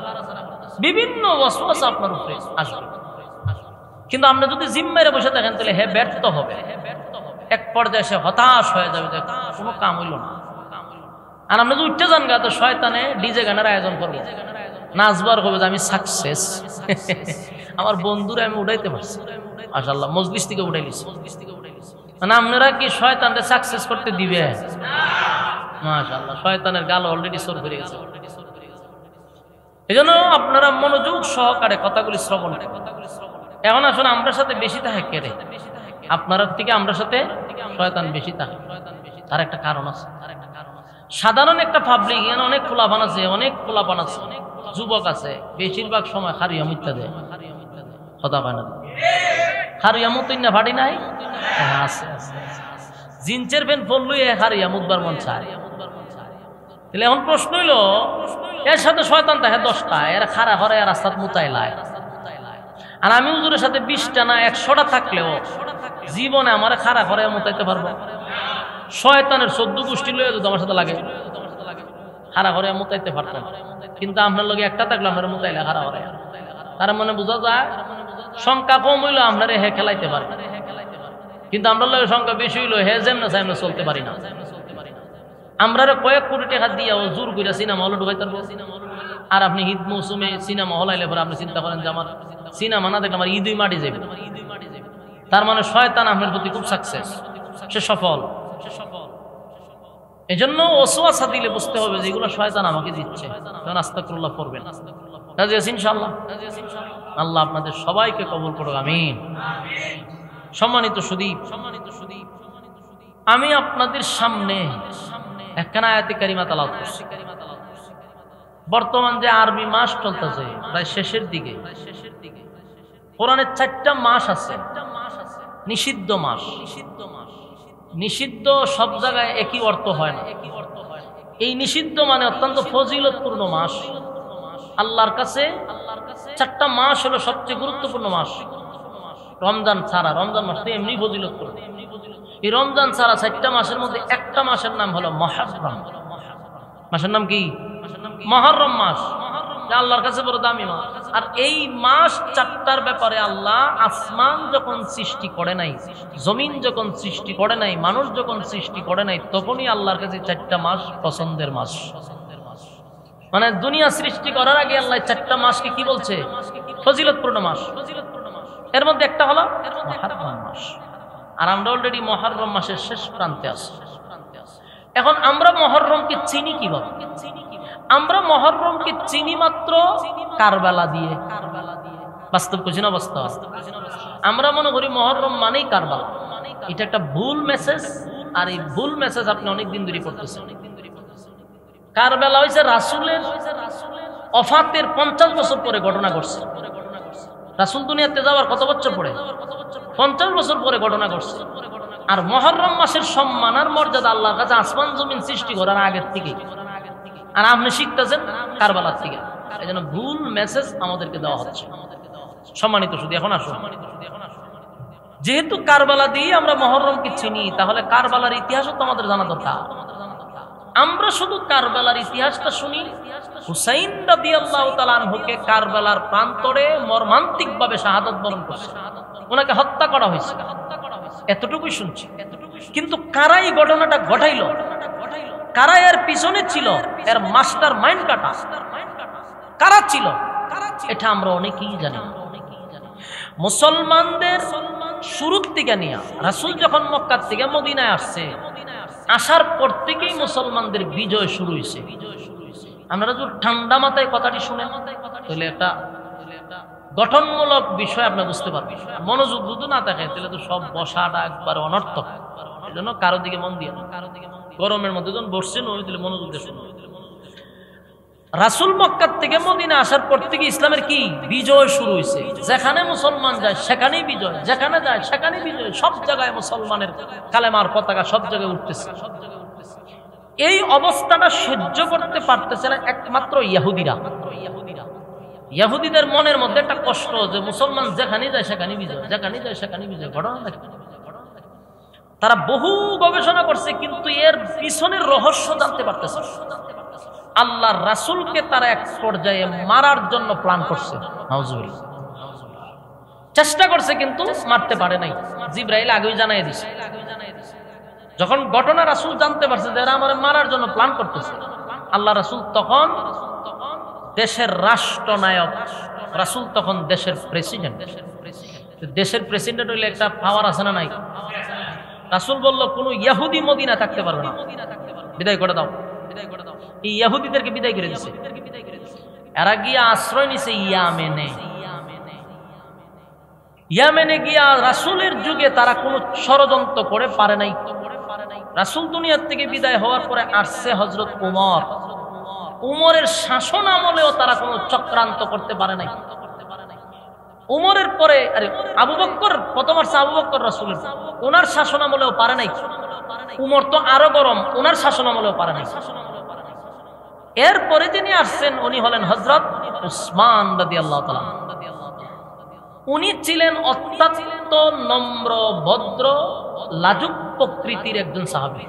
বিভিন্ন ওয়াসওয়াসা আপনার উপরে আসবে, কিন্তু আপনি যদি জিম্মারে বসে থাকেন তাহলে ব্যর্থ হবে। এক পর্যায়ে সে হতাশ হয়ে যাবে, যে কোনো কাম হইল না। আর আমরা যদি উঠতে যান গা, তো শয়তানে ডিজে গানের আয়োজন করবো, নাচবার হবে যে আমি সাকসেস, আমার বন্ধুরা আমি উঠাইতে পারছি, মাশাআল্লাহ মজলিস থেকে উঠাই লিছি। মানে আপনারা কি শয়তানকে সাকসেস করতে দিবে? মাশাআল্লাহ, শয়তানের গাল অলরেডি সর হয়ে গেছে। এই জন্য আপনারা মনোযোগ সহকারে কথাগুলি শ্রবণ করেন। এখন আসলে আমরা সাথে বেশি থাকে কেড়ে, আপনার থেকে আমরা সাথে শয়তান বেশি থাকে। তার একটা কারণ আছে। সাধারণ একটা পাবলিক, এখানে অনেক খোলাপান আছে, অনেক খোলাপান আছে, যুবক আছে, বেশিরভাগ সময় খারিয়া মিথ্যা দেয়, কথা পায় না। খারিয়া মুতুই না ভাড়ি নাই আছে, জিন্সের প্যান্ট পরলুই খারিয়া মুতবার মন চায়। তাহলে এখন প্রশ্ন হইল, এর সাথে শয়তান থাকে 10টা, এরা খাড়া করে রাস্তাত মুতাইলায়, আর আমি হুজুরের সাথে 20টা না 100টা থাকলেও জীবনে আমার খাড়া করে মুতাইতে পারবো? শয়তানের 14 গোষ্ঠী লয়ে যদি আমার সাথে লাগে, খাড়া করে মুতাইতে পারতাম। কিন্তু আপনার লগে একটা থাকলে আপনার মুতাইলে খাড়া করে, তার মানে বোঝা যায় সংখ্যা কম হইলো আপনারে হে খেলাইতে পারে, কিন্তু আমরা লগে সংখ্যা বেশি হইলো হে যেমন চাই আমরা চলতে পারি না। আমরা কয়েক কোটি টাকা দিয়ে ও জোর করে সিনেমা হলে ঢুকাইতে পারবো। আর আপনি ঈদ মৌসুমে সিনেমা হল আইলে পরে আপনি চিন্তা করেন যে আমার সিনেমা না দেখলে আমার ঈদই মাটি যাবে। তার মানে শয়তান আপনার প্রতি খুব সাকসেস, সে সফল। এই জন্য ওসওয়াসা দিলে বুঝতে হবে যে এগুলো শয়তান আমাকে দিচ্ছে, তখন আস্তাগফিরুল্লাহ পড়বেন। রাজি আছেন ইনশাআল্লাহ? আল্লাহ আপনাদের সবাইকে কবুল করুক, আমিন। সম্মানিত সুদী, আমি আপনাদের সামনে একখানা আয়াতে কারিমা তেলাওয়াত করছি। বর্তমান যে আরবি মাস চলতেছে প্রায় শেষের দিকে, কোরআনের 4টা মাস আছে নিষিদ্ধ মাস। নিষিদ্ধ সব জায়গায় একই অর্থ হয় না। এই নিষিদ্ধ মানে অত্যন্ত ফজিলতপূর্ণ মাস। আল্লাহর কাছে 4টা মাস হলো সবচেয়ে গুরুত্বপূর্ণ মাস। রমজান ছাড়া, রমজান মাস তো এমনি ফজিলতপূর্ণ। এই রমজান ছাড়া 4টা মাসের মধ্যে একটা মাসের নাম হলো মুহররম। মাসের নাম কি? মুহররম মাস, আল্লাহর কাছে বড় দামি মাস। আর এই মাস 4টার ব্যাপারে আল্লাহ আসমান যখন সৃষ্টি করে নাই, জমিন যখন সৃষ্টি করে নাই, মানুষ যখন সৃষ্টি করে নাই, তখনই আল্লাহর কাছে 4টা মাস পছন্দের মাস। মানে দুনিয়া সৃষ্টি করার আগে আল্লাহ 4টা মাসকে কি বলছে? ফজিলতপূর্ণ মাস। এর মধ্যে একটা হলো মুহররম মাস। আর আমরা অলরেডি মুহররম মাসের শেষ প্রান্তে আছি। এখন আমরা মুহররমকে চিনি কিভাবে? আমরা মুহররমকে চিনি মাত্র কারবালা দিয়ে। বাস্তব কিছু না বাস্তব? আমরা মনে করি মুহররম মানেই কারবালা। এটা একটা ভুল মেসেজ, আর এই ভুল মেসেজ আপনি অনেকদিন ধরে করতেছেন। কারবালা হয়েছে রাসূলের ওফাতের 50 বছর পরে ঘটনা ঘটছে। রাসূল দুনিয়াতে যাওয়ার কত বছর পরে? 50 বছর পরে ঘটনা ঘটছে। আর মুহররম মাসের সম্মান আর মর্যাদা আল্লাহর কাছে আসমান জমিন সৃষ্টি করার আগের থেকে, আর আপনি শিখতেছেন কারবালার থেকে। এই জন্য ভুল মেসেজ আমাদেরকে দেওয়া হচ্ছে। সম্মানিত শুধু এখন আসুন, যেহেতু কারবালা দিয়ে আমরা মুহররমকে চিনি, তাহলে কারবালার ইতিহাসও তো আমাদের জানা দরকার। আমরা শুধু কারবালার ইতিহাসটা শুনি, হুসাইন রাদিয়াল্লাহু তাআলা আনহুকে কারবালার প্রান্তরে মর্মান্তিকভাবে শাহাদাত বরণ করছে, ওনাকে হত্যা করা হয়েছে, এতটুকুই শুনছি। কিন্তু কারা এই ঘটনাটা ঘটাইল, কারা এর পিছনে ছিল, এর মাস্টার মাইন্ড কাটা কারা ছিল, এটা আমরা অনেকেই জানি। মুসলমানদের শুরুর থেকে নিয়ে রাসূল যখন মক্কা থেকে মদিনায় আসছে, আসার পর থেকেই মুসলমানদের বিজয় শুরু হয়েছে। আপনারা যদি ঠান্ডা মাথায় কথাটি শুনেন, তাহলে একটা গঠনমূলক বিষয় আপনি বুঝতে পারবেন। মনোযোগ যদি না থাকে তাহলে তো সব বসাটা একবার অনর্থক। এই জন্য কারো দিকে মন দিয়ে না। গরমের মধ্যে যখন বসছেন ওই দিলে মনোযোগ দিয়ে শুনুন। রাসূল মক্কা থেকে মদিনা আসার পর থেকে ইসলামের কি বিজয় শুরু হয়েছে। যেখানে মুসলমান যায় সেখানেই বিজয়, যেখানে যায় সেখানেই বিজয়। সব জায়গায় মুসলমানের কালেমার পতাকা সব জায়গায় উঠতেছে। এই অবস্থাটা সহ্য করতে পারতেছে না একমাত্র ইহুদিরা। ইহুদিদের মনের মধ্যে একটা কষ্ট যে মুসলমান যেখানে যায় সেখানে বিজয়, যেখানে যায় সেখানে বিজয়। ঘটনা দেখে তারা বহু গবেষণা করছে, কিন্তু এর পিছনের রহস্য জানতে পারতেছে। আল্লাহর রাসূলকে তারা এক পর্যায়ে মারার জন্য প্ল্যান করছে, নাউজুবিল্লাহ। চেষ্টা করছে কিন্তু মারতে পারে নাই। জিবরাইল আগেই জানাই দিছে। যখন ঘটনা রাসূল জানতে পারছে যে এরা আমার মারার জন্য প্ল্যান করতেছে, আল্লাহ রাসূল তখন দেশের রাষ্ট্রনায়ক, রাসূল তখন দেশের প্রেসিডেন্ট। দেশের প্রেসিডেন্ট হইলে একটা পাওয়ার আছে না নাই? রাসূল বলল কোন ইহুদি মদিনা থাকতে পারবে না, বিদায় করে দাও। এই ইহুদিদেরকে বিদায় করে দিছে। এরা গিয়া আশ্রয় নিছে ইয়ামেনে। ইয়ামেনে গিয়া রাসূলের যুগে তারা কোনো ষড়যন্ত্র করে পারে নাই। রাসূল দুনিয়ার থেকে বিদায় হওয়ার পরে আসছে হযরত উমর। উমরের শাসন আমলেও তারা কোনো চক্রান্ত করতে পারে নাই। উমরের পরে আবু বকর, প্রথম আসছে আবু বকর রাসূলের, ওনার শাসন আমলেও পারে নাই। উমর তো আরো গরম, ওনার শাসন আমলেও পারে নাই। এরপরে যিনি আসছেন উনি হলেন হযরত উসমান রাদিয়াল্লাহু তাআলা। উনি ছিলেন অত্যন্ত নম্র, ভদ্র, লাজুক প্রকৃতির একজন সাহাবী।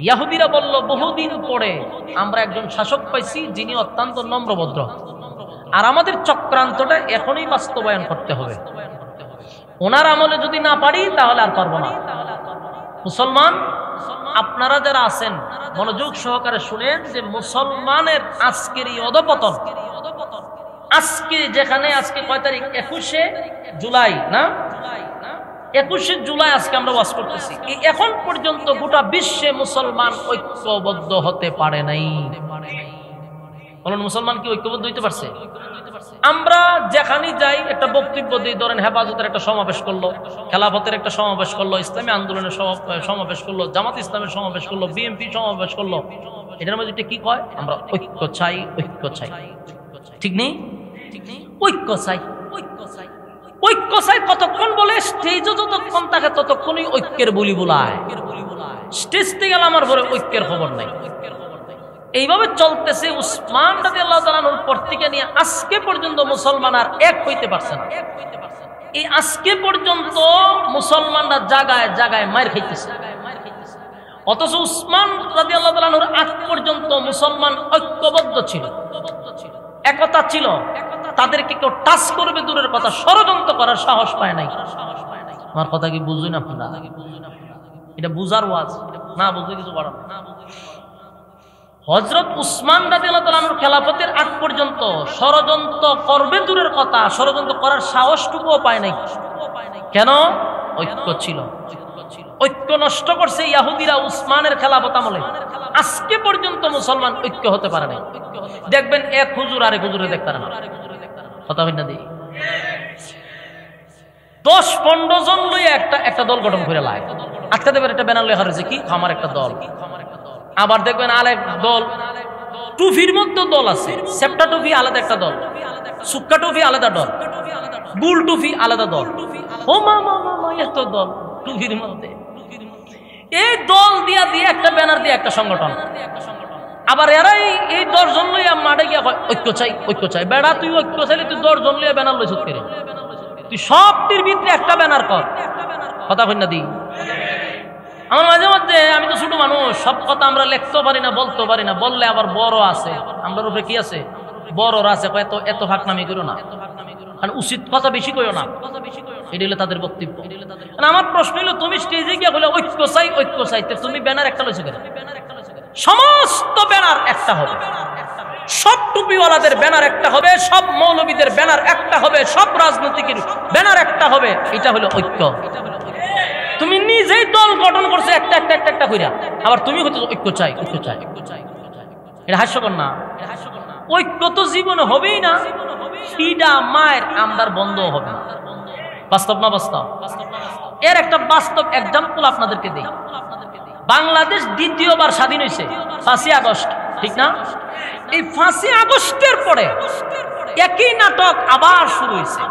ইহুদিরা বলল বহুদিন পরে আমরা একজন শাসক পাইছি যিনি অত্যন্ত নম্রভদ্র, আর আমাদের চক্রান্তটা এখনই বাস্তবায়ন করতে হবে। ওনার আমলে যদি না পারি তাহলে আর পারবো না। মুসলমান আপনারা যারা আছেন মনোযোগ সহকারে শুনেন যে মুসলমানের আজকের এই অধপতন, আজকে যেখানে আজকে কয় তারিখ? 21শে জুলাই না? 21শে জুলাই আজকে আমরা ওয়াজ করতেছি। এখন পর্যন্ত গোটা বিশ্বে মুসলমান ঐক্যবদ্ধ হতে পারে নাই। বলুন, মুসলমান কি ঐক্যবদ্ধ হইতে পারছে? আমরা যেখানে যাই একটা বক্তব্য দিই, ধরেন হেফাজতের একটা সমাবেশ করলো, খেলাফতের একটা সমাবেশ করলো, ইসলামী আন্দোলনের সমাবেশ করলো, জামাত ইসলামের সমাবেশ করলো, বিএনপি সমাবেশ করলো, এটার মধ্যে কি কয়? আমরা ঐক্য চাই, ঐক্য চাই। ঠিক নেই? ঐক্য চাই, ঐক্য চাই কতক্ষণ বলে? স্টেজও যতক্ষণ থাকে ততক্ষণই ঐক্যের বলি বলায়। স্টেজ থেকে গেলে আমার পরে ঐক্যের খবর নাই। এইভাবে চলতেছে। উসমান রাদিয়াল্লাহু তাআলা আনহুর পর থেকে নিয়ে আজকে পর্যন্ত মুসলমান আর এক হইতে পারছে না। এই আজকে পর্যন্ত মুসলমানরা জায়গায় জায়গায় মার খাইতেছে। অথচ উসমান রাদিয়াল্লাহু তাআলা আনহুর আগ পর্যন্ত মুসলমান ঐক্যবদ্ধ ছিল, একতা ছিল। তাদেরকে কেউ টাচ করবে দূরের কথা, ষড়যন্ত্র করার সাহস পায় নাই। আমার কথা কি বুঝুন আপনারা? এটা বুঝার ওয়াজ না, বুঝতে কিছু করার না। হযরত উসমান রাদিয়াল্লাহু তাআলা আনহুর খেলাফতের আগ পর্যন্ত ষড়যন্ত্র করবে দূরের কথা, ষড়যন্ত্র করার সাহসটুকুও পায় নাই। কেন? ঐক্য ছিল। ঐক্য নষ্ট করছে ইহুদিরা উসমানের খেলাফত আমলে। আজকে পর্যন্ত মুসলমান ঐক্য হতে পারে নাই। দেখবেন এক হুজুর আরেক হুজুরে দেখতে পারে না। কথা হয় না? দিই 10-15 জন লইয়া একটা দল গঠন করে লাই। আজকে দেখবেন একটা ব্যানার লেখা রয়েছে কি আমার একটা দল। আবার দেখবেন আরেক দল, টুফির মধ্যে দল আছে, সেপ্টা টুফি আলাদা একটা দল, সুক্কা টুফি আলাদা দল, গুল টুফি আলাদা দল। ও মা মা মা, এত দল টুফির মধ্যে। এই দল দিয়া দিয়ে একটা ব্যানার দিয়ে একটা সংগঠন। আবার এরাই এই 10 জন লইয়া মাঠে গিয়া ঐক্য চাই, ঐক্য চাই। বেড়া তুই ঐক্য চাইলে তুই 10 জন লইয়া ব্যানার লইছ কেন? তুই সবটির ভিতরে একটা ব্যানার কর। কথা কই না? দি আমার মাঝে মধ্যে, আমি তো ছোট মানুষ, সব কথা আমরা লিখতে পারি না, বলতে পারি না। বললে আবার বড় আছে, আমরা উপরে কি আছে? বড়রা আছে, এত ফাঁকনামি করো না, কারণ উচিত কথা বেশি কইও না। এটা হলো তাদের বক্তব্য। আমার প্রশ্ন হলো, তুমি স্টেজে গিয়ে বলে ঐক্য চাই, ঐক্য চাইতে তুমি ব্যানার একটা লইছো কেন? সমস্ত ব্যানার একটা হবে, সব টুপিওয়ালাদের ব্যানার একটা হবে, সব মৌলবীদের ব্যানার একটা হবে, সব রাজনৈতিকের ব্যানার একটা হবে। এটা হলো ঐক্য। তুমি নিজেই দল গঠন করছো একটা একটা একটা একটা কইরা, আবার তুমি হয়তো ঐক্য চাই, ঐক্য চাই। এটা হাস্যকর না? ঐক্য তো জীবনে হবেই না। ফিডা মায়ের আমদার বন্ধ হবে। বাস্তব না বাস্তব? এর একটা বাস্তব এক্সাম্পল আপনাদেরকে দেই। বাংলাদেশ দ্বিতীয়বার স্বাধীন হয়েছে 5ই আগস্ট, ঠিক না? এই 5ই আগস্টের পরে একই নাটক আবার শুরু হয়েছে।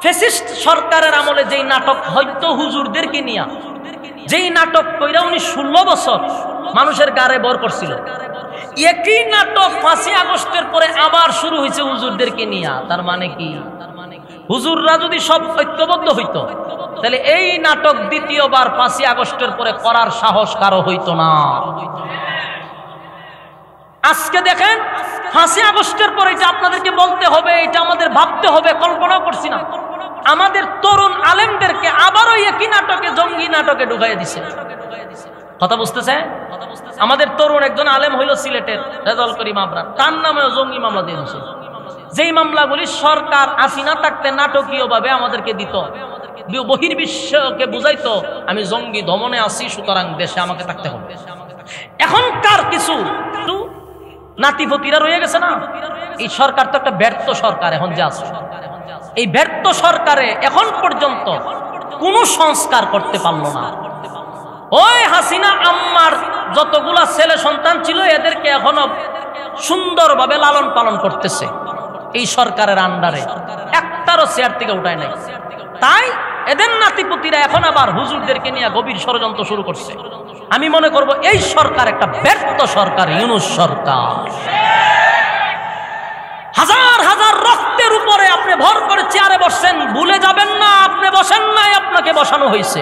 ফ্যাসিস্ট সরকারের আমলে যেই নাটক হয়তো হুজুরদেরকে নিয়া, যেই নাটক কইরা উনি 16 বছর মানুষের গারে বর করছিল, একই নাটক 5ই আগস্টের পরে আবার শুরু হয়েছে হুজুরদেরকে নিয়া। তার মানে কি? হুজুররা যদি সব ঐক্যবদ্ধ হইতো তাহলে এই নাটক দ্বিতীয়বার 5ই আগস্টের পরে করার সাহস কারো হইতো না। আজকে দেখেন 5ই আগস্টের পরে এটা আপনাদেরকে বলতে হবে, এটা আমাদের ভাবতে হবে, কল্পনা করছি না। আমাদের তরুণ আলেমদেরকে আবারও একই নাটকে, জঙ্গি নাটকে ঢুকাই দিছে। কথা বুঝতেছে? আমাদের তরুণ একজন আলেম হইল সিলেটের রেজাউল করিম আবরার, তার নামে জঙ্গি মামলা দিয়ে দিছে। যেই মামলাগুলি সরকার আসিনা থাকতে নাটকীয় ভাবে আমাদেরকে দিত, বহির্বিশ্বকে বুঝাইতো আমি জঙ্গি দমনে আছি, সুতরাং দেশে আমাকে থাকতে হবে। এখনকার কিছু নাতিপতিরা রয়ে গেছে না, এই সরকার তো একটা ব্যর্থ সরকার এখন যে আছে, এই ব্যর্থ সরকারে এখন পর্যন্ত কোনো সংস্কার করতে পারলো না। ওই হাসিনা আম্মার যতগুলা ছেলে সন্তান ছিল এদেরকে এখনো সুন্দরভাবে লালন পালন করতেছে এই সরকারের আন্ডারে, একটারও চেয়ার থেকে উঠায় নাই। তাই এদের নাতিপুতিরা এখন আবার হুজুরদেরকে নিয়ে গভীর ষড়যন্ত্র শুরু করছে। আমি মনে করব এই সরকার একটা ব্যর্থ সরকার, ইউনূস সরকার। হাজার হাজার রক্তের উপরে আপনি ভর করে চেয়ারে বসছেন, ভুলে যাবেন না আপনি বসেন নাই, আপনাকে বসানো হয়েছে।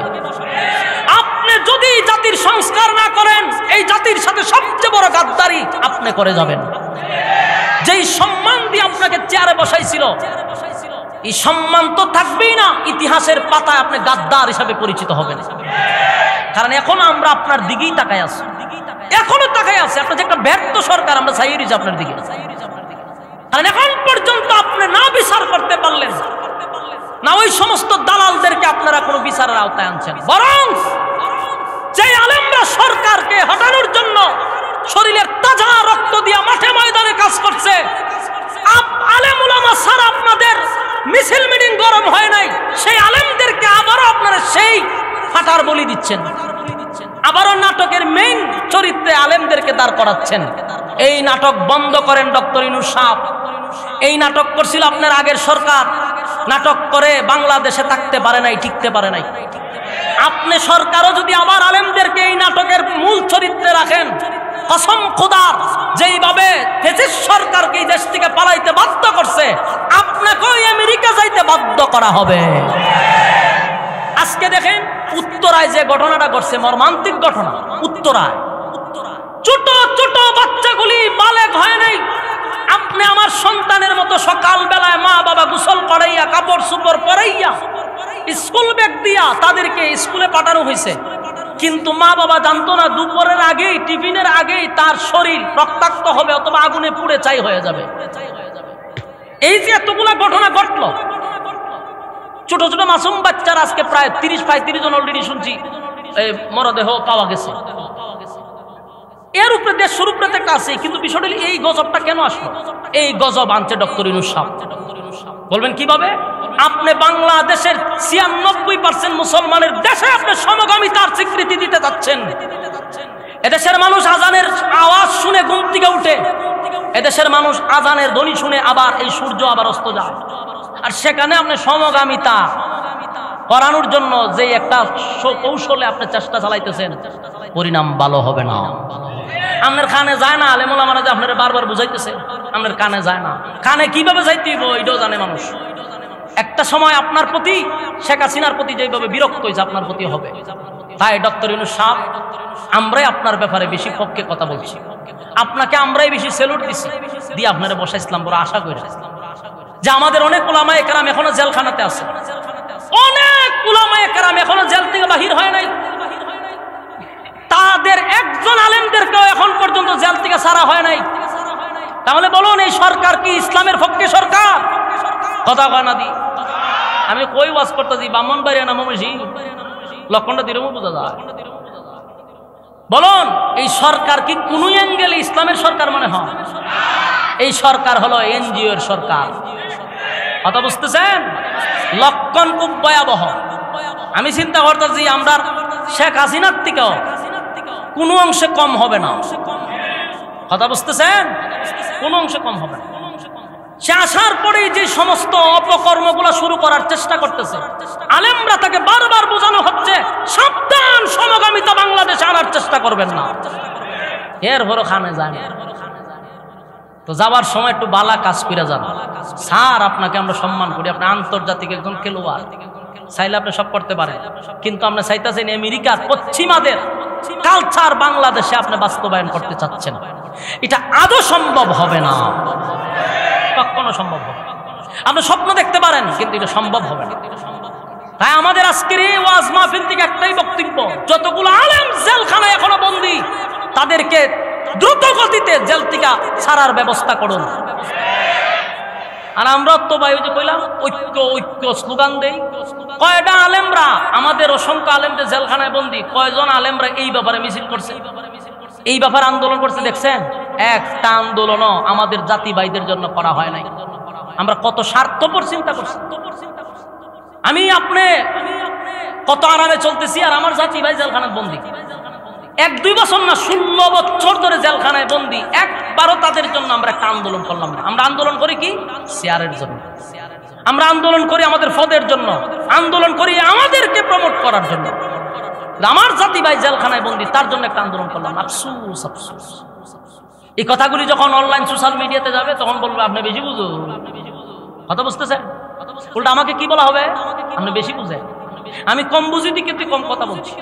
আপনি যদি জাতির সংস্কার না করেন, এই জাতির সাথে সবচেয়ে বড় গাদ্দারি আপনি করে যাবেন। যেই সম্মান দিয়ে আপনাকে চেয়ারে বসাইছিল, এই সম্মান তো থাকবেই না, ইতিহাসের পাতায় আপনি গাদ্দার হিসাবে পরিচিত হবেন। কারণ এখন আমরা আপনার দিকেই তাকাই আছি, এখনো তাকাই আছে। আপনার যে একটা ব্যর্থ সরকার, আমরা চাই রয়েছি আপনার দিকে। কারণ এখন পর্যন্ত আপনি না বিচার করতে পারলেন না, ওই সমস্ত দালালদেরকে আপনারা কোনো বিচারের আওতায় আনছেন, বরং যে আলেমরা সরকারকে হটানোর জন্য শরীরের তাজা রক্ত দিয়ে মাঠে ময়দানে কাজ করছে, আলেম উলামা ছাড়া আপনাদের মিছিল মিটিং গরম হয় নাই, সেই আলেমদেরকে আবারও আপনারা সেই ফাটার বলি দিচ্ছেন, আবারও নাটকের মেইন চরিত্রে আলেমদেরকে দাঁড় করাচ্ছেন। এই নাটক বন্ধ করেন ডক্টর ইউনূস সাহেব। এই নাটক করছিল আপনার আগের সরকার, নাটক করে বাংলাদেশে থাকতে পারে নাই, টিকতে পারে নাই। আপনি সরকারও যদি আবার আলেমদেরকে এই নাটকের মূল চরিত্রে রাখেন, কসম খোদার, যেইভাবে ফ্যাসিস্ট সরকারকে এই দেশ থেকে পালাইতে বাধ্য করছে, আপনাকেও আমেরিকা যাইতে বাধ্য করা হবে। আজকে দেখেন উত্তরায় যে ঘটনাটা ঘটছে, মর্মান্তিক ঘটনা। উত্তরায় ছোট ছোট বাচ্চাগুলি বালেগ হয় নাই। আপনি আমার সন্তানের মতো সকাল বেলায় মা বাবা গোসল করাইয়া, কাপড় চোপড় পরাইয়া, স্কুল ব্যাগ দিয়া তাদেরকে স্কুলে পাঠানো হয়েছে, কিন্তু মা বাবা জানতো না দুপুরের আগেই, টিফিনের আগেই তার শরীর রক্তাক্ত হবে অথবা আগুনে পুড়ে ছাই হয়ে যাবে। এই যে এতগুলা ঘটনা ঘটলো, ছোট ছোট মাসুম বাচ্চার আজকে প্রায় 30 জন অলরেডি শুনছি মরদেহ পাওয়া গেছে। এর উপরে দেশ শুরু করতে কাছে, কিন্তু বিষয়টা এই গজবটা কেন আসলো? এই গজব আনছে ডক্টর ইউনূস সাহেব। বলবেন কিভাবে? আপনি বাংলাদেশের 96% মুসলমানের দেশে আপনি সমগামিতার স্বীকৃতি দিতে যাচ্ছেন। এদেশের মানুষ আজানের আওয়াজ শুনে ঘুম থেকে উঠে, এদেশের মানুষ আজানের ধ্বনি শুনে আবার এই সূর্য আবার অস্ত যায়, আর সেখানে আপনি সমগামিতা করানোর জন্য যে একটা কৌশলে আপনি চেষ্টা চালাইতেছেন, পরিণাম ভালো হবে না। আপনার কানে যায় না, আলেম ওলামারা যে আপনারা বারবার বুঝাইতেছে, আপনার কানে যায় না। কানে কিভাবে যাইতে হইব এটাও জানে মানুষ। একটা সময় আপনার প্রতি, শেখ হাসিনার প্রতি যেভাবে বিরক্ত হয়েছে, আপনার প্রতি হবে। তাই ডক্টর ইউনূস সাহেব, আমরাই আপনার ব্যাপারে বেশি পক্ষে কথা বলছি, আপনাকে আমরাই বেশি সেলুট দিছি, দিয়ে আপনারা বসাইছিলাম বড় আশা করে যে আমাদের অনেক উলামায়ে কেরাম এখনো জেলখানাতে আছে, অনেক উলামায়ে কেরাম এখনো জেল থেকে বাহির হয় নাই, তাদের একজন আলেমদেরকেও এখন পর্যন্ত জেল থেকে ছাড়া হয় নাই। তাহলে বলুন, এই সরকার কি ইসলামের পক্ষে সরকার? কথা কয় না দি। আমি কই ওয়াজ করতেছি, ব্রাহ্মণবাড়িয়া না ময়মনসিং, লক্ষণটা দিরমু বোঝা যায়। বলুন, এই সরকার কি কোন অ্যাঙ্গেলে ইসলামের সরকার মনে হয়? এই সরকার হলো এনজিও এর সরকার। কথা বুঝতেছেন? লক্ষণ খুব ভয়াবহ। আমি চিন্তা করতেছি আমরা শেখ হাসিনার থেকেও কোন অংশে কম হবে না। কথা বুঝতেছেন? কোন অংশে কম হবে না। সে আসার পরে যে সমস্ত অপকর্মগুলো শুরু করার চেষ্টা করতেছে, আলেমরা তাকে বারবার বোঝানো হচ্ছে, সাবধান, সমগামিতা বাংলাদেশে আনার চেষ্টা করবেন না। এর বড় খানে যায় না, তো যাবার সময় একটু বালা কাজ করে যান। স্যার, আপনাকে আমরা সম্মান করি, আপনি আন্তর্জাতিক একজন খেলোয়াড়, চাইলে আপনি সব করতে পারেন, কিন্তু আপনি চাইতেছেন আমেরিকার পশ্চিমাদের কালচার বাংলাদেশে আপনি বাস্তবায়ন করতে চাচ্ছেন। এটা আদৌ সম্ভব হবে না, কখনো সম্ভব হবে। আপনি স্বপ্ন দেখতে পারেন, কিন্তু এটা সম্ভব হবে না। তাই আমাদের আজকের এই ওয়াজ মাহফিল থেকে একটাই বক্তব্য, যতগুলো আলেম জেলখানায় এখনো বন্দী, তাদেরকে দ্রুত গতিতে জেল থেকে ছাড়ার ব্যবস্থা করুন। আর আমরা তো ভাই ওই যে কইলাম ঐক্য ঐক্য স্লোগান দেই, কয়টা আলেমরা, আমাদের অসংখ্য আলেমদের জেলখানায় বন্দী, কয়জন আলেমরা এই ব্যাপারে মিছিল করছে, এই ব্যাপারে আন্দোলন করছে দেখছেন? একটা আন্দোলনও আমাদের জাতি ভাইদের জন্য করা হয় নাই। আমরা কত স্বার্থপর চিন্তা করছি। আমি আপনি কত আরামে চলতেছি, আর আমার জাতি ভাই জেলখানায় বন্দী। 1-2 বছর না, 16 বছর ধরে জেলখানায় বন্দী। একবারও তাদের জন্য আমরা একটা আন্দোলন করলাম না। আমরা আন্দোলন করি কি? শেয়ারের জন্য। আমরা আন্দোলন করি আমাদের পদের জন্য, আন্দোলন করি আমাদেরকে প্রমোট করার জন্য। আমার জাতি ভাই জেলখানায় বন্দী, তার জন্য একটা আন্দোলন করলাম। আফসোস আফসোস। এই কথাগুলি যখন অনলাইন সোশ্যাল মিডিয়াতে যাবে, তখন বলবে আপনি বেশি বুঝুন। কথা বুঝতেছেন? উল্টা আমাকে কি বলা হবে? আপনি বেশি বুঝেন। আমি কম বুঝি দিকে তুই কম কথা বলছি।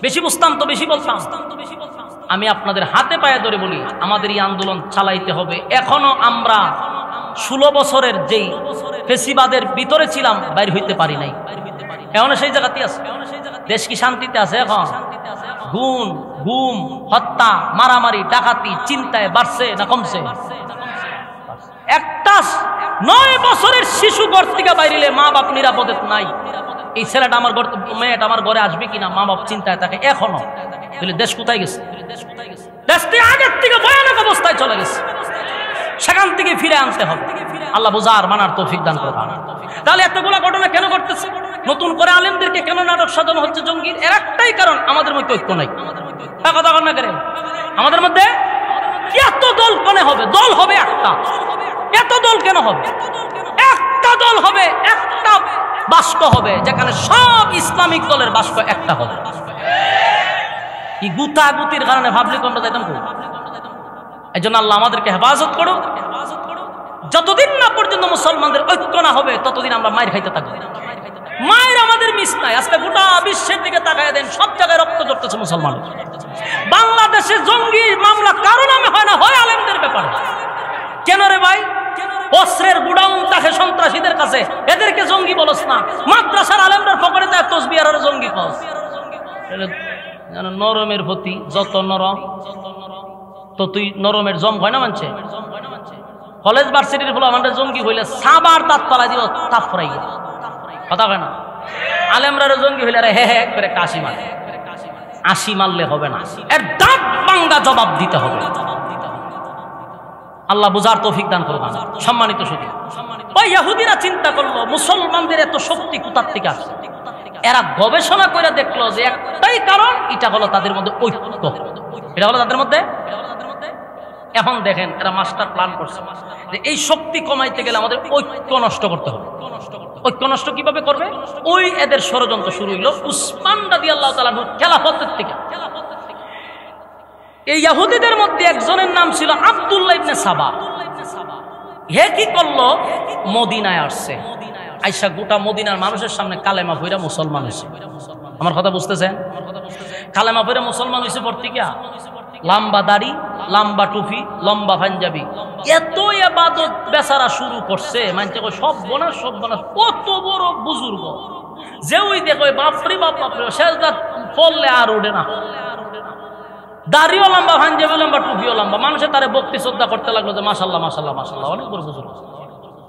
বেশি বুঝতাম তো বেশি বলতাম। আমি আপনাদের হাতে পায়ে ধরে বলি, আমাদের এই আন্দোলন চালাইতে হবে। এখনো আমরা 16 বছরের যেই ফেসিবাদের ভিতরে ছিলাম, বাইর হইতে পারি নাই। এখনো সেই জায়গাতেই আছে। দেশ কি শান্তিতে আছে? এখন গুম গুম হত্যা মারামারি ডাকাতি চিন্তায় বাড়ছে না কমছে? একটা 9 বছরের শিশু ঘর থেকে বাইরে মা বাপ নিরাপদে নাই। এই ছেলেটা আমার ঘর, মেয়েটা আমার ঘরে আসবে কিনা মা বাপ চিন্তায় থাকে এখনো। তাহলে দেশ কোথায় গেছে? দেশটি আগের থেকে ভয়ানক অবস্থায় চলে গেছে। সেখান থেকে ফিরে আনতে হবে। আল্লাহ বুঝার মানার তৌফিক দান করুন। তাহলে এতগুলো ঘটনা কেন ঘটতেছে? নতুন করে আলেমদেরকে কেন নাটক সাজানো হচ্ছে জঙ্গির? এর একটাই কারণ, আমাদের মধ্যে ঐক্য নাই। কথা না করে আমাদের মধ্যে এত দল কেন হবে? দল হবে একটা, এত দল কেন হবে? একটা দল হবে, একটা বাস্ক হবে, যেখানে সব ইসলামিক দলের বাস্ক একটা হবে। এই গুতাগুতির কারণে ভাবলি আমরা যাইতাম কই? এই জন্য আল্লাহ আমাদেরকে হেফাজত করো। যতদিন না পর্যন্ত মুসলমানদের ঐক্য না হবে, ততদিন আমরা মায়ের খাইতে থাকবো। মায়ের আমাদের মিস নাই। আজকে গোটা বিশ্বের দিকে তাকায় দেন, সব জায়গায় রক্ত ঝরতেছে মুসলমানের। বাংলাদেশে জঙ্গি মামলা কারো নামে হয় না, হয় আলেমদের ব্যাপারে। কেন রে ভাই? অস্ত্রের গুডাউন থাকে সন্ত্রাসীদের কাছে, এদেরকে জঙ্গি বলস না। মাদ্রাসার আলেমদের পকেটে তার তসবিহার আর জঙ্গি কস। নরমের প্রতি যত নরম, ততই নরমের জম হয় না মানছে। কলেজ ভার্সিটির ফলে আমাদের জঙ্গি হইলে সাবার দাঁত পালাই দিব, তাপ ফরাই কথা হয় না। আলেমরা জঙ্গি হইলে হে হে করে কাশি মারে। 80 মারলে হবে না, এর দাঁত ভাঙ্গা জবাব দিতে হবে। আল্লাহ বুঝার তৌফিক দান করবেন। সম্মানিত সুধী, ওই ইহুদিরা চিন্তা করলো মুসলমানদের এত শক্তি কোথার থেকে আসে। এরা গবেষণা করে দেখলো যে একটাই কারণ, এটা হলো তাদের মধ্যে ঐক্য। এটা হলো তাদের মধ্যে। এখন দেখেন এরা মাস্টার প্ল্যান করছে যে এই শক্তি কমাইতে গেলে আমাদের ঐক্য নষ্ট করতে হবে। ঐক্য নষ্ট কিভাবে করবে? ওই এদের ষড়যন্ত্র শুরু হইল উসমান রাদিয়াল্লাহু তাআলা খেলাফতের থেকে। এই ইহুদিদের মধ্যে একজনের নাম ছিল আব্দুল্লাহ ইবনে সাবা। হে কি করলো? মদিনায় আসছে। আইসা গোটা মদিনার মানুষের সামনে কালেমা পড়া মুসলমান হয়েছে। আমার কথা বুঝতেছেন? কালেমা পড়া মুসলমান হয়েছে পড়তিকা। লম্বা দাড়ি, লম্বা টুপি, লম্বা পাঞ্জাবি, এত ইবাদত বেচারা শুরু করছে। মানছে সব বনাস সব বনাস। কত বড় বুজুর্গ যে ওই দেখো বাপরে বাপ বাপরে সেজদা পড়লে আর ওঠে না। দাড়িও লম্বা, পাঞ্জাবি লম্বা, টুপিও লম্বা। মানুষের তারে ভক্তি শ্রদ্ধা করতে লাগলো যে মাশাল্লাহ মাশাল্লাহ মাশাল্লাহ, অনেক বড় বুজুর্গ।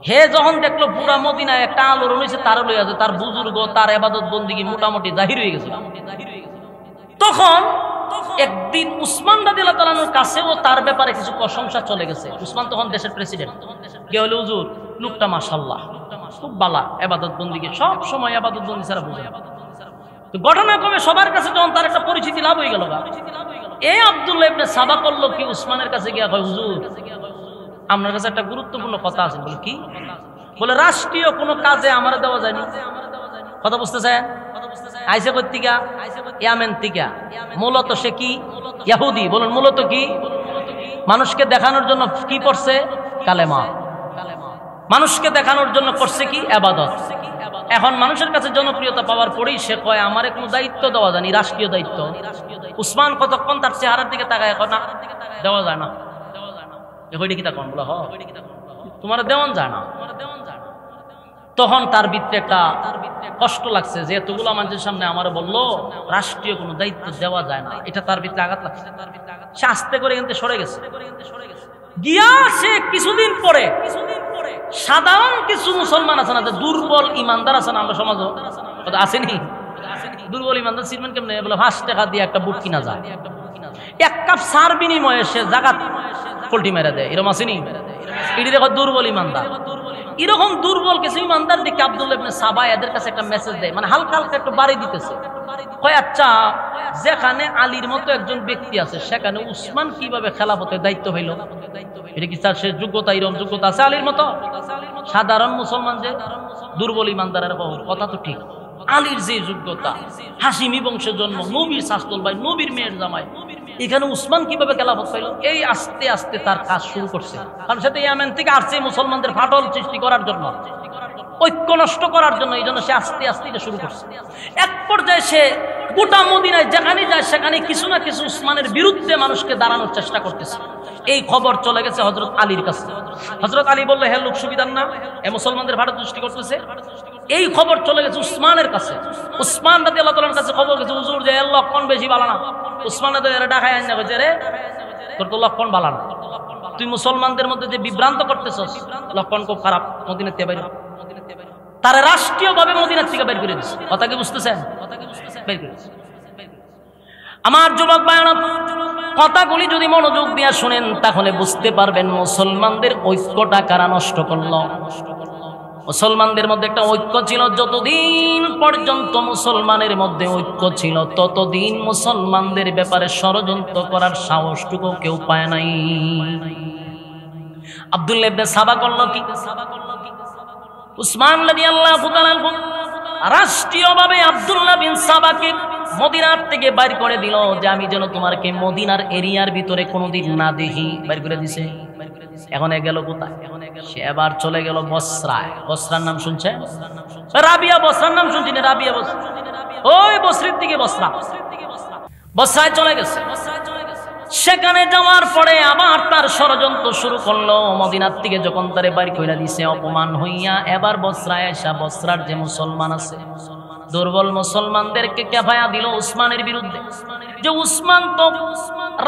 হে যখন দেখলো পুরা মদিনায় একটা আলোড়ন হয়েছে, তার লইয়া যে তার বুজুর্গ, তার ইবাদত বন্দিগি মোটামুটি জাহির হয়ে গেছিল। তখন একদিন উসমান রাদিয়াল্লাহু তাআলার কাছেও তার ব্যাপারে কিছু প্রশংসা চলে গেছে। উসমান তখন দেশের প্রেসিডেন্ট। কে হলো? হুজুর, লোকটা মাশাআল্লাহ খুব বালা, ইবাদত বন্দিগি সব সময় ইবাদত বন্দি ছাড়া বুঝে। তো ঘটনাক্রমে সবার কাছে যখন তার একটা পরিচিতি লাভ হয়ে গেল, এই আব্দুল্লাহ ইবনে সাবা করলো কি উসমানের কাছে গিয়া কয়, হুজুর আপনার কাছে একটা গুরুত্বপূর্ণ কথা আছে। বলে কি? বলে রাষ্ট্রীয় কোনো কাজে আমার দেওয়া যায়নি। কথা বুঝতেছেন? আইসে কর্তিকা ইয়ামেন তিকা। মূলত সে কি? ইহুদি। বলুন মূলত কি? মানুষকে দেখানোর জন্য কি করছে? কালেমা। মানুষকে দেখানোর জন্য করছে কি? ইবাদত। এখন মানুষের কাছে জনপ্রিয়তা পাওয়ার পরেই সে কয় আমারে কোনো দায়িত্ব দেওয়া যায়নি, রাষ্ট্রীয় দায়িত্ব। উসমান কতক্ষণ তার চেহারার দিকে তাকায়, এখন না দেওয়া যায় না। এ কি তা কোন বলা? হ তোমার দেওয়ান যায় না। তখন তার ভিতরে একটা কষ্ট লাগছে যে এতগুলো মানুষের সামনে আমার বললো রাষ্ট্রীয় কোনো দায়িত্ব দেওয়া যায় না, এটা তার ভিতরে আঘাত লাগছে। সে আস্তে করে কিন্তু সরে গেছে। গিয়া সে কিছুদিন পরে সাধারণ কিছু মুসলমান আছে না, দুর্বল ইমানদার আছে না, আমরা সমাজ আসেনি, দুর্বল ইমানদার চিনবেন কেমনে? বলে 5 টাকা দিয়ে একটা বুট কিনা যায়, 1 কাপ সার বিনিময়ে সে জাকাত পোল্টি মেরে দেয়, এরকম আসেনি? এটি দেখো দুর্বল ইমানদার। এরকম দুর্বল কিছু ইমানদার দিকে আব্দুল্লাহ ইবনে সাবা এদের কাছে একটা মেসেজ দেয়, মানে হালকা হালকা একটু বাড়ি দিতেছে। কয় আচ্ছা, যেখানে আলীর মতো একজন ব্যক্তি আছে সেখানে উসমান কিভাবে খেলাফতের দায়িত্ব হইল? এটা কি তার সে যোগ্যতা, এরকম যোগ্যতা আছে আলীর মতো? সাধারণ মুসলমান যে দুর্বল ইমানদারের কথা তো ঠিক, আলীর যে যোগ্যতা, হাসিমি বংশের জন্ম, নবীর শাস্তল ভাই, নবীর মেয়ের জামাই, এখানে উসমান কিভাবে খেলাফত পাইল? এই আস্তে আস্তে তার কাজ শুরু করছে। কারণ সে তো ইয়ামেন থেকে আসছে মুসলমানদের ফাটল সৃষ্টি করার জন্য, ঐক্য নষ্ট করার জন্য, এই জন্য সে আস্তে আস্তে এটা শুরু করছে। এক পর্যায়ে সে গোটা মদিনায় যেখানে যায় সেখানে কিছু না কিছু উসমানের বিরুদ্ধে মানুষকে দাঁড়ানোর চেষ্টা করতেছে। এই খবর চলে গেছে হযরত আলীর কাছে। হযরত আলী বলল, হে লোক সুবিধার না, এ মুসলমানদের ফাটল সৃষ্টি করতেছে। এই খবর চলে গেছে উসমানের কাছে। উসমান রাদিয়াল্লাহু তাআলার কাছে খবর গেছে, হুজুর যে এর লক্ষণ বেশি ভালো না। উসমান রাদিয়াল্লাহু ডাকায় আইনা কইছে, রে তোর তো লক্ষণ ভালো না, তুই মুসলমানদের মধ্যে যে বিভ্রান্ত করতেছস, লক্ষণ খুব খারাপ, মদিনা থেকে বাইরে। তারা রাষ্ট্রীয়ভাবে মদিনা থেকে বের করে দিচ্ছে। কথা কি বুঝতেছেন? বের করে দিচ্ছে। আমার যুবক ভাইরা, কথাগুলি যদি মনোযোগ দিয়ে শুনেন তাহলে বুঝতে পারবেন মুসলমানদের ঐক্যটা কারা নষ্ট করলো। মুসলমানদের মধ্যে একটা ঐক্য ছিল, যতদিন পর্যন্ত মুসলমানের মধ্যে ঐক্য ছিল ততদিন মুসলমানদের ব্যাপারে ষড়যন্ত্র করার সাহসটুকু কেউ পায় নাই। আব্দুল্লাহ ইবনে সাবা করলো কি? উসমান রাদিয়াল্লাহু তাআলা রাষ্ট্রীয়ভাবে আব্দুল্লাহ বিন সাবাকে মদিনার থেকে বাইর করে দিল, যে আমি যেন তোমাকে মদিনার এরিয়ার ভিতরে কোনোদিন না দেখি। বাইর করে দিছে। এখন গেল কোথায়? সে এবার চলে গেল বসরায়। বসরার নাম শুনছে? রাবিয়া বসরার নাম শুনছি না? রাবিয়া বসরা, ওই বসরির দিকে বসরা। বসরায় চলে গেছে। সেখানে যাওয়ার পরে আবার তার ষড়যন্ত্র শুরু করলো। মদিনার থেকে যখন তারে বাইর কইরা দিছে অপমান হইয়া, এবার বসরায় এসে বসরার যে মুসলমান আছে দুর্বল মুসলমানদেরকে কেফায়া দিল উসমানের বিরুদ্ধে, যে উসমান তো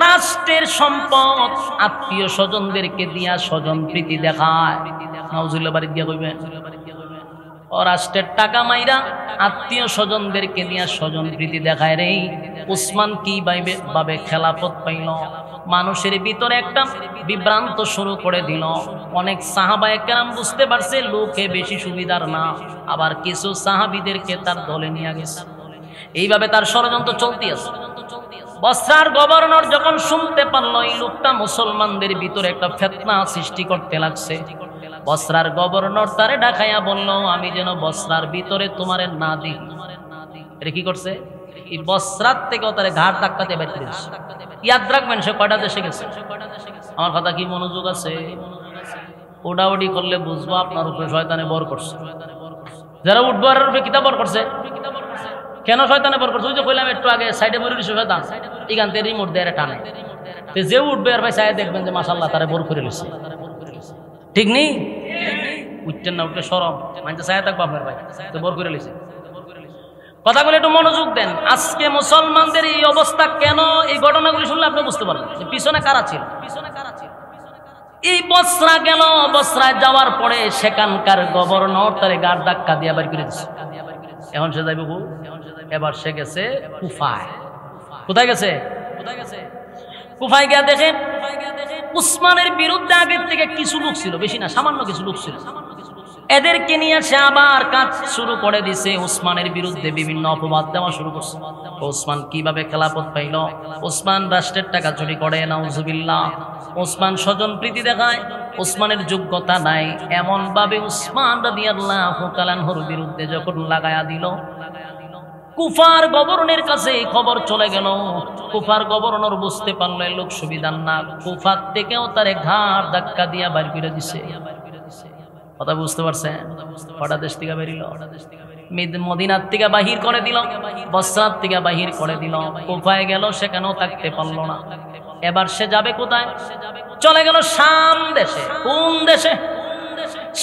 রাষ্ট্রের সম্পদ আত্মীয় স্বজনদেরকে দিয়া স্বজন প্রীতি দেখায়। নাউজুবিল্লাহ বাড়ি দিয়া কইবেন, ও রাষ্ট্রের টাকা মাইরা আত্মীয় স্বজনদেরকে দিয়া স্বজন প্রীতি দেখায় রে। উসমান কি ভাবে খেলাফত পাইল? মানুষের ভিতরে একটা বিভ্রান্ত শুরু করে দিল। অনেক সাহাবায়ে কেরাম বুঝতে পারছে লোকে বেশি সুবিধার না, আবার কিছু সাহাবীদেরকে তার দলে নিয়ে গেছে। এইভাবে তার ষড়যন্ত্র চলতে আছে। বসরার গভর্নর যখন শুনতে পারল এই লোকটা মুসলমানদের ভিতরে একটা ফিতনা সৃষ্টি করতে লাগছে, বসরার গভর্নর তারে ডাকাইয়া বলল, আমি যেন বসরার ভিতরে তোমারে না দেখি। এটা কি করছে? এই বসরার থেকে তারে ঘাট ধাক্কাতে বের করে দিয়েছে। ইয়াদ রাখবেন সে কয়টা দেশে গেছে। আমার কথা কি মনোযোগ আছে? ওডাউডি করলে বুঝবো আপনার উপরে শয়তানে বর করছে। যারা উঠবার উপরে কিতাব বর করছে, কেন শয়তানে বর করছে? ওই যে কইলাম একটু আগে, সাইডে বই রইছে শয়তান, এখান থেকে রিমোট দিয়ে টানে। যে উঠবে আর ভাই সাইডে দেখবেন যে মাশাআল্লাহ তারে বর করে লইছে। ঠিক নেই? উঠতেন না, উঠলে শরম মানতে চায় থাকবো আপনার ভাই, তো বর করে লইছে। কথাগুলো একটু মনোযোগ দেন। আজকে মুসলমানদের এই অবস্থা কেন? এই ঘটনাগুলি শুনলে আপনি বুঝতে পারবেন যে পিছনে কারা ছিল। এই বসরা গেল, বসরায় যাওয়ার পরে সেখানকার গভর্নর তারে গাড় ধাক্কা দিয়ে বের করে দিচ্ছে। এখন সে যাইব, এবার সে গেছে কুফায়। কোথায় গেছে? কুফায় গিয়ে দেখে উসমানের বিরুদ্ধে আগের থেকে কিছু লোক ছিল, বেশি না, সামান্য কিছু লোক ছিল। এদেরকে নিয়ে সে আবার কাজ শুরু করে দিছে, উসমানের বিরুদ্ধে বিভিন্ন অপবাদ দেওয়া শুরু করছে। উসমান কিভাবে খেলাফত পাইল? উসমান রাষ্ট্রের টাকা চুরি করে, নাউজুবিল্লাহ। উসমান স্বজন প্রীতি দেখায়, উসমানের যোগ্যতা নাই, এমন ভাবে উসমান রাদিয়াল্লাহু তাআলা আনহুর বিরুদ্ধে যখন লাগায়া দিল, কুফার গভর্নরের কাছে খবর চলে গেল। কুফার গভর্নর বুঝতে পারলো লোক সুবিধার না, কুফার থেকেও তারে ঘাড় ধাক্কা দিয়া বাইর করে দিছে। কথা বুঝতে পারছেন? কটা দেশ থেকে বেরিল? মদিনার থেকে বাহির করে দিল, বসরার থেকে বাহির করে দিল। কুফায় গেল, সেখানেও থাকতে পারলো না। এবার সে যাবে কোথায়? চলে গেল শাম দেশে। কোন দেশে?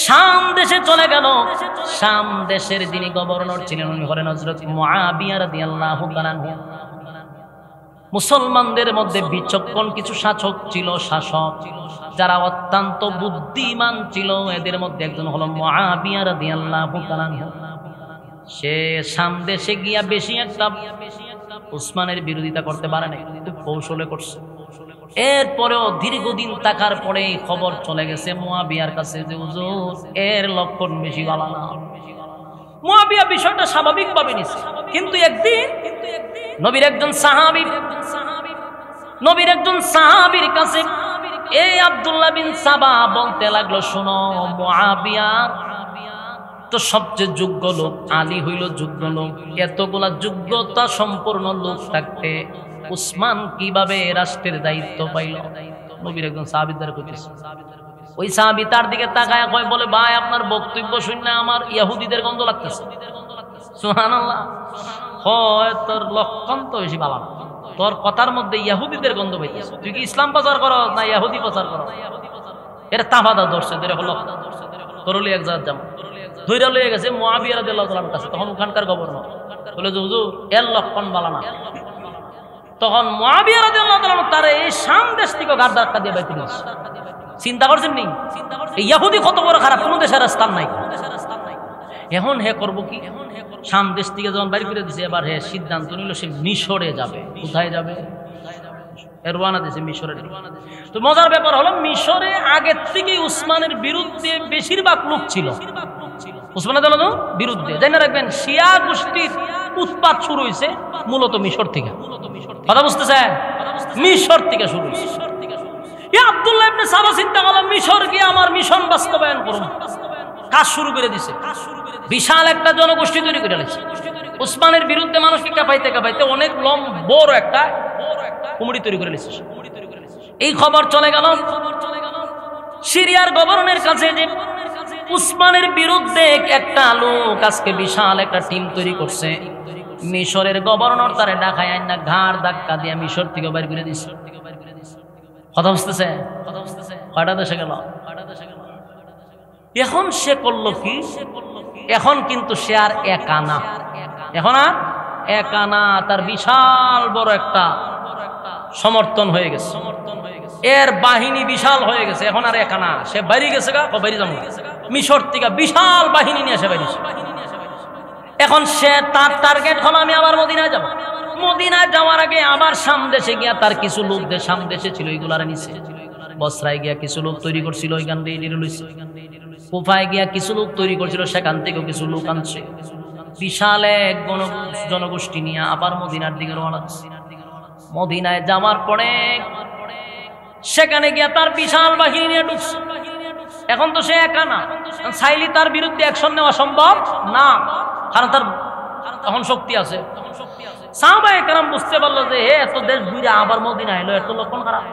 শাম দেশে চলে গেল। শাম দেশের যিনি গভর্নর ছিলেন উনি হলেন হযরত মুআবিয়া রাদিয়াল্লাহু তাআলা। মুসলমানদের মধ্যে বিচক্ষণ কিছু শাসক ছিল, যারা অত্যন্ত বুদ্ধিমান ছিল। এদের মধ্যে একজন হলো মুআবিয়া রাদিয়াল্লাহু তাআলা। সে শাম দেশে গিয়া বেশি একটা উসমানের বিরোধিতা করতে পারে নাই, খুব কৌশলে করছে। এরপরেও দীর্ঘদিন থাকার পরে খবর চলে গেছে মুআবিয়ার কাছে যে হুজুর এর লক্ষণ বেশি ভালো না। মুআবিয়া বিষয়টা স্বাভাবিকভাবে নিছে, কিন্তু একদিন নবীর একজন সাহাবীর কাছে এই আব্দুল্লাহ বিন সাবা বলতে লাগলো, শোনো মুআবিয়া তো সবচেয়ে যোগ্য লোক, আলী হইল যোগ্য লোক, এতগুলা যোগ্যতা সম্পূর্ণ লোক থাকতে উসমান কিভাবে রাষ্ট্রের দায়িত্ব পাইল? নবীর একজন সাহাবীদের কইতেছে। ওই সাহাবী তার দিকে তাকায় কয়, বলে ভাই আপনার বক্তব্য শুনে আমার ইহুদিদের গন্ধ লাগতেছে। সুবহানাল্লাহ। হয় তোর লক্ষণ তো বেশি ভালো না, তোর কথার মধ্যে ইহুদিদের গন্ধ পাইতেছে। তুই কি ইসলাম প্রচার করো না ইহুদি প্রচার করো? এর তাফাদা ধরছে, হলো তোরলি এক জাত জামা ধইরা লয়ে গেছে মুআবিয়া রাদিয়াল্লাহু তাআলার কাছে। তখন ওখানকার গভর্নর বলে যে হুজুর এর লক্ষণ ভালো না। তখন মুআবিয়া রাদিয়াল্লাহু তাআলা তার এই শাম দেশ থেকে গাড় ধাক্কা দিয়ে বাইরে নিয়েছে। চিন্তা করছেন নি এই ইহুদি কত বড় খারাপ, কোন দেশের স্থান নাই। এখন হে করবো কি? শাম দেশ থেকে যখন বাইরে করে দিছে, এবার হে সিদ্ধান্ত নিল সে মিশরে যাবে। কোথায় যাবে? রওনা দিয়েছে মিশরে। তো মজার ব্যাপার হলো মিশরে আগের থেকেই উসমানের বিরুদ্ধে বেশিরভাগ লোক ছিল, উসমানের বিরুদ্ধে। জানা রাখবেন শিয়া গোষ্ঠীর উৎপাত শুরু হয়েছে মূলত মিশর থেকে। কথা বুঝতেছে? মিশর থেকে শুরু হয়েছে। আব্দুল্লাহ ইবনে সাবা চিন্তা করলাম মিশর গিয়ে আমার মিশন বাস্তবায়ন করুন, কাজ শুরু করে দিছে। বিশাল একটা জনগোষ্ঠী তৈরি করে দিয়েছে উসমানের বিরুদ্ধে। মানুষকে কাঁপাইতে কাঁপাইতে অনেক বড় একটা কুমড়ি তৈরি করে দিয়েছে। এই খবর চলে গেল সিরিয়ার গভর্নরের কাছে যে উসমানের বিরুদ্ধে একটা লোক আজকে বিশাল একটা টিম তৈরি করছে। মিশরের গভর্নর তারে ডাকায় আইনা ঘাড় ধাক্কা দিয়ে মিশর থেকে বাইর করে দিচ্ছে। কথা বুঝতেছে? কয়টা দেশে গেল? এখন সে করলো কি? এখন কিন্তু সে আর একা না, এখন আর একা না, তার বিশাল বড় একটা সমর্থন হয়ে গেছে, এর বাহিনী বিশাল হয়ে গেছে। এখন আর একা না, সে বাইরে গেছে গা, বাইরে যাবো মিশর থেকে বিশাল বাহিনী নিয়ে সে বাইরে। এখন সে তার টার্গেট হলো আমি আবার মদিনায় যাব। মদিনায় যাওয়ার আগে আবার শাম দেশে গিয়া তার কিছু লোক শাম দেশে ছিল ওইগুলার নিচে। বসরায় গিয়া কিছু লোক তৈরি করছিল, ওইখান দিয়ে লইছে। কুফায় গিয়া কিছু লোক তৈরি করছিল, সেখান থেকেও কিছু লোক আনছে। বিশাল এক জনগোষ্ঠী নিয়ে আবার মদিনার দিকে রওনা দিচ্ছে। মদিনায় যাওয়ার পরে সেখানে গিয়া তার বিশাল বাহিনী নিয়ে ঢুকছে। এখন তো সে একা না, চাইলে তার বিরুদ্ধে অ্যাকশন নেওয়া সম্ভব না, কারণ তার তখন শক্তি আছে। সাহাবায়ে কেরাম বুঝতে পারলো যে হে এত দেশ ঘুরে আবার মদিনায় এলো, এত লক্ষণ খারাপ।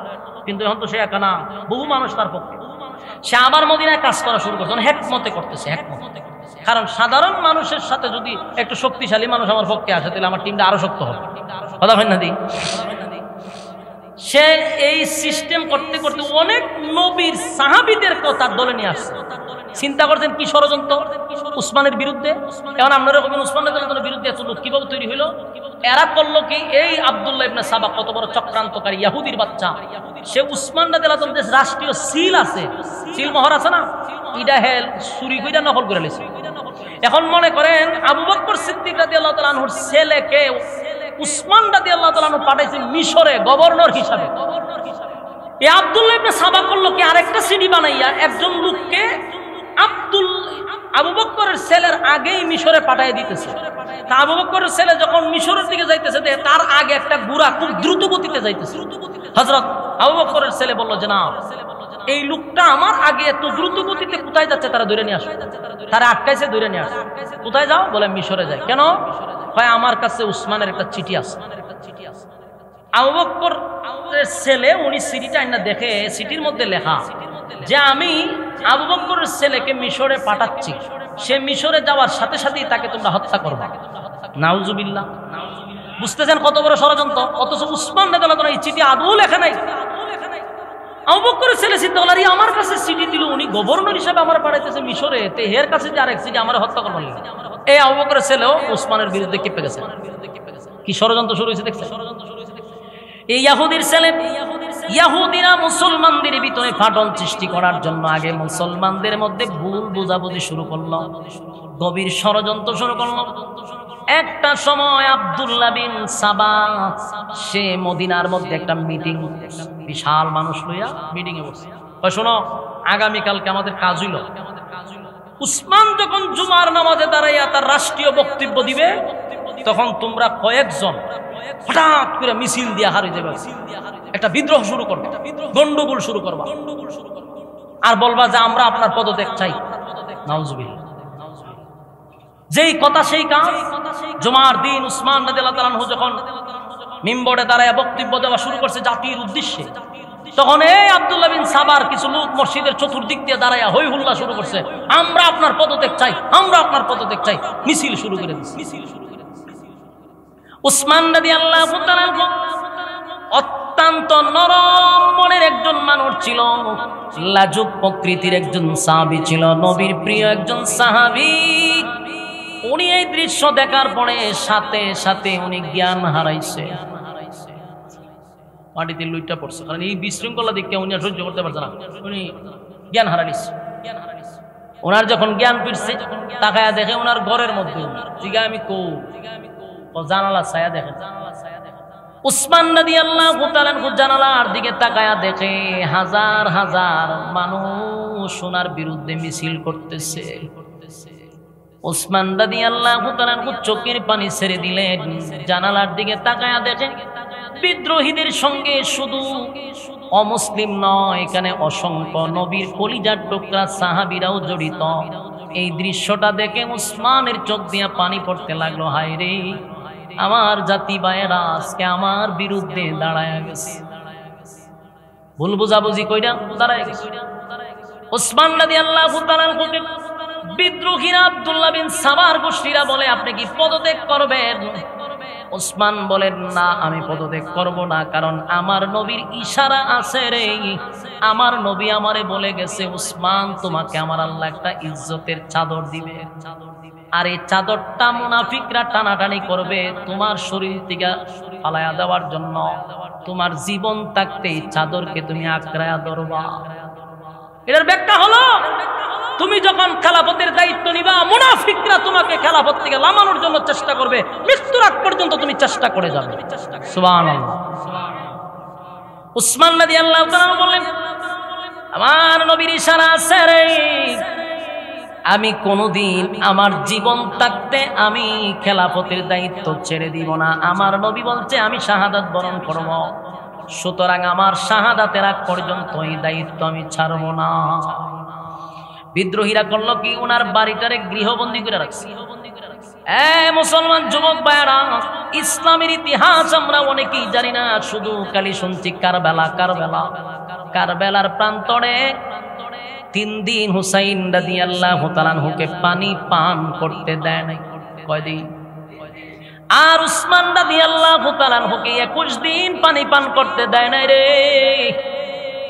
কিন্তু এখন তো সে একা না, বহু মানুষ তার পক্ষে। সে আবার মদিনায় কাজ করা শুরু করছে, হেকমতে করতেছে। কারণ সাধারণ মানুষের সাথে যদি একটু শক্তিশালী মানুষ আমার পক্ষে আসে, তাহলে আমার টিমটা আরো শক্ত হবে। কথা হয় না দি? সে এই সিস্টেম করতে করতে অনেক নবীর সাহাবীদের তার দলে নিয়ে আসছে। চিন্তা করছেন কি ষড়যন্ত্র উসমানের বিরুদ্ধে। এখন আপনারা কবেন উসমানের বিরুদ্ধে এত লোক কিভাবে তৈরি হইলো? এরা করলো কি, এই আব্দুল্লাহ ইবনে সাবা কত বড় চক্রান্তকারী ইহুদির বাচ্চা। সে উসমান রাদিয়াল্লাহু তাআলার দেশ রাষ্ট্রীয় সিল আছে, সিল মোহর আছে না, ইডা হেল চুরি কইরা নকল করে লিছে। এখন মনে করেন আবু বকর সিদ্দিক রাদিয়াল্লাহু তাআলা আনহুর ছেলেকে উসমান রাদিয়াল্লাহু তাআলা আনহু পাঠাইছে মিশরে গভর্নর হিসাবে। এই আব্দুল্লাহ ইবনে সাবা করলো কি, আরেকটা সিডি বানাইয়া একজন লোককে আবু বকরের ছেলের আগেই মিশরে পাঠিয়ে দিতেছে। তা আবু বকরের ছেলে যখন মিশরের দিকে যাইতেছে, তার আগে একটা গুড়া খুব দ্রুত গতিতে যাইতেছে। হযরত আবু বকরের ছেলে বলল যে না, এই লোকটা আমার আগে এত দ্রুত গতিতে কোথায় যাচ্ছে, তারা ধরে নিয়ে আসো। তারা আটকাইছে, ধরে নিয়ে আসো। কোথায় যাও? বলে মিশরে যায়। কেন? হয় আমার কাছে উসমানের একটা চিঠি আছে। আবু বকরের ছেলে উনি চিঠিটা আইনা দেখে, চিঠির মধ্যে লেখা যে আমি আবু বকরের ছেলেকে মিশরে পাঠাচ্ছি, সে মিশরে যাওয়ার সাথে সাথেই তাকে তোমরা হত্যা করবা। নাউজুবিল্লাহ। বুঝতেছেন কত বড় ষড়যন্ত্র? অথচ উসমান রাদিয়াল্লাহু তাআলা এই চিঠি আদৌ লেখা নাই। আবু বকরের ছেলে চিন্তা করল, আমার কাছে চিঠি দিল, উনি গভর্নর হিসেবে আমার পাঠাইতেছে মিশরে, তে এর কাছে যে আরেক চিঠি আমার হত্যা করবেন। এই আবু বকরের ছেলেও উসমানের বিরুদ্ধে কেঁপে গেছে। কি ষড়যন্ত্র শুরু হয়েছে দেখছেন? এই ইহুদির ছেলে, ইহুদিরা মুসলমানদের ভিতরে ফাটল সৃষ্টি করার জন্য আগে মুসলমানদের মধ্যে ভুল বোঝাবুঝি শুরু করলো, গভীর ষড়যন্ত্র শুরু করলো। একটা সময় আব্দুল্লাহ বিন সাবা সে মদিনার মধ্যে একটা মিটিং, বিশাল মানুষ লইয়া মিটিং এ বসে, শোনো আগামীকালকে আমাদের কাজ হইল, উসমান যখন জুমার নামাজে দাঁড়াইয়া তার রাষ্ট্রীয় বক্তব্য দিবে, তখন তোমরা কয়েকজন হঠাৎ করে মিছিল দিয়ে হারিয়ে যাবে, একটা বিদ্রোহ শুরু করবে, গন্ডগোল শুরু করবা, আর বলবা যে আমরা আপনার পদত্যাগ চাই। নাউজুবিল্লাহ। যেই কথা সেই কাজ। জুমার দিন উসমান রাদিয়াল্লাহু তাআলা আনহু যখন মিম্বরে দাঁড়ায় বক্তব্য দেওয়া শুরু করছে জাতির উদ্দেশ্যে, তখন এই আব্দুল্লাহ বিন সাবার কিছু লোক মসজিদের চতুর্দিক দিয়ে দাঁড়ায় হই হুল্লা শুরু করছে, আমরা আপনার পদত্যাগ চাই, আমরা আপনার পদত্যাগ চাই, মিছিল শুরু করে দিচ্ছে। উসমান রাদিয়াল্লাহু তাআলা আনহু অত্যন্ত নরম মনের একজন মানুষ ছিল, লাজুক প্রকৃতির একজন সাহাবী ছিল, নবীর প্রিয় একজন সাহাবী। উনি এই দৃশ্য দেখার পরে সাথে সাথে উনি জ্ঞান হারাইছে, মাটিতে লুইটা পড়ছে, কারণ এই বিশৃঙ্খলা দেখে উনি আর সহ্য করতে পারছে না, উনি জ্ঞান হারাইছে। ওনার যখন জ্ঞান ফিরছে, তাকায়া দেখে ওনার ঘরের মধ্যে, জিগা আমি কো জানালা ছায়া দেখে, উসমান রাদিয়াল্লাহু তাআলা আনহু জানালার দিকে তাকায়া দেখে হাজার হাজার মানুষ ওনার বিরুদ্ধে মিছিল করতেছে। উসমান রাদিয়াল্লাহু তাআলা আনহু চোখের পানি ছেড়ে দিলেন, জানালার দিকে তাকায়া দেখেন বিদ্রোহীদের সঙ্গে শুধু অমুসলিম নয়, এখানে অসংখ্য নবীর কলিজার টুকরা সাহাবীরাও জড়িত। এই দৃশ্যটা দেখে উসমানের চোখ দিয়ে পানি পড়তে লাগলো, হায় রে আমার জাতি ভাইয়েরা আজকে আমার বিরুদ্ধে দাঁড়ায় গেছে, ভুল বুঝাবুঝি কইরা দাঁড়ায় গেছে। উসমান রাদিয়াল্লাহু তাআলা আনহু বিদ্রোহীরা আব্দুল্লাহ বিন সাবার গোষ্ঠীরা বলে, আপনি কি পদত্যাগ করবেন? উসমান বলেন, না আমি পদত্যাগ করব না, কারণ আমার নবীর ইশারা আছে রে, আমার নবী আমারে বলে গেছে উসমান তোমাকে আমার আল্লাহ একটা ইজ্জতের চাদর দিবে, আর এই চাদরটা মুনাফিকরা টানাটানি করবে তোমার শরীর থেকে ফালায়া দেওয়ার জন্য, তোমার জীবন থাকতে এই চাদরকে তুমি আঁকড়ায়া ধরবা। এটার ব্যাখ্যা হলো, তুমি যখন খেলাফতের দায়িত্ব নিবা, মুনাফিকরা তোমাকে খেলাফত থেকে লামানোর জন্য চেষ্টা করবে, মৃত্যুর আগ পর্যন্ত তুমি চেষ্টা করে যাবে। সুবহানাল্লাহ। উসমান রাদিয়াল্লাহু তাআলা বললেন, আমার নবীর ইশারা আছে রে, আমি কোনদিন আমার জীবন থাকতে আমি খেলাফতের দায়িত্ব ছেড়ে দিব না। আমার নবী বলছে আমি শাহাদাত বরণ করব, সুতরাং আমার শাহাদাতের আগ পর্যন্ত এই দায়িত্ব আমি ছাড়ব না। বিদ্রোহীরা করলো কি, ওনার বাড়িটারে গৃহবন্দী করে রাখছে। মুসলমান যুবক ভাইরা, ইসলামের ইতিহাস আমরা অনেকেই জানি না, শুধু খালি শুনছি কারবালা কারবালা। কারবালার প্রান্তরে 3 দিন হুসাইন রাদিয়াল্লাহু তাআলা আনহুকে পানি পান করতে দেয় নাই, কয়দিন? আর উসমান রাদিয়াল্লাহু তাআলা আনহুকে 21 দিন পানি পান করতে দেয় নাই রে।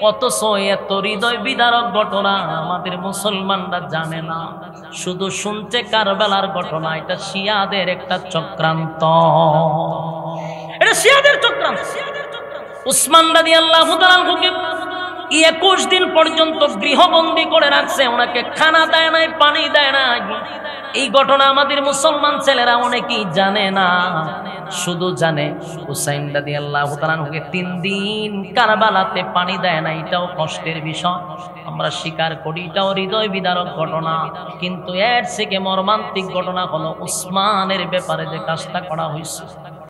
অথচ এত হৃদয় বিদারক ঘটনা আমাদের মুসলমানরা জানে না, শুধু শুনছে কারবালার ঘটনা। এটা শিয়াদের একটা চক্রান্ত, এটা শিয়াদের চক্রান্ত। উসমান রাদিয়াল্লাহু তাআলা আনহুকে 21 দিন পর্যন্ত গৃহবন্দী করে রাখছে, ওনাকে খানা দেয় নাই, পানি দেয় নাই। এই ঘটনা আমাদের মুসলমান ছেলেরা অনেকেই জানে না, শুধু জানে হুসাইন রাদিয়াল্লাহু তাআলা আনহুকে 3 দিন কারবালাতে পানি দেয় না। এটাও কষ্টের বিষয়, আমরা স্বীকার করি, এটাও হৃদয় বিদারক ঘটনা। কিন্তু এর থেকে মর্মান্তিক ঘটনা হলো উসমানের ব্যাপারে যে কাজটা করা হয়েছে।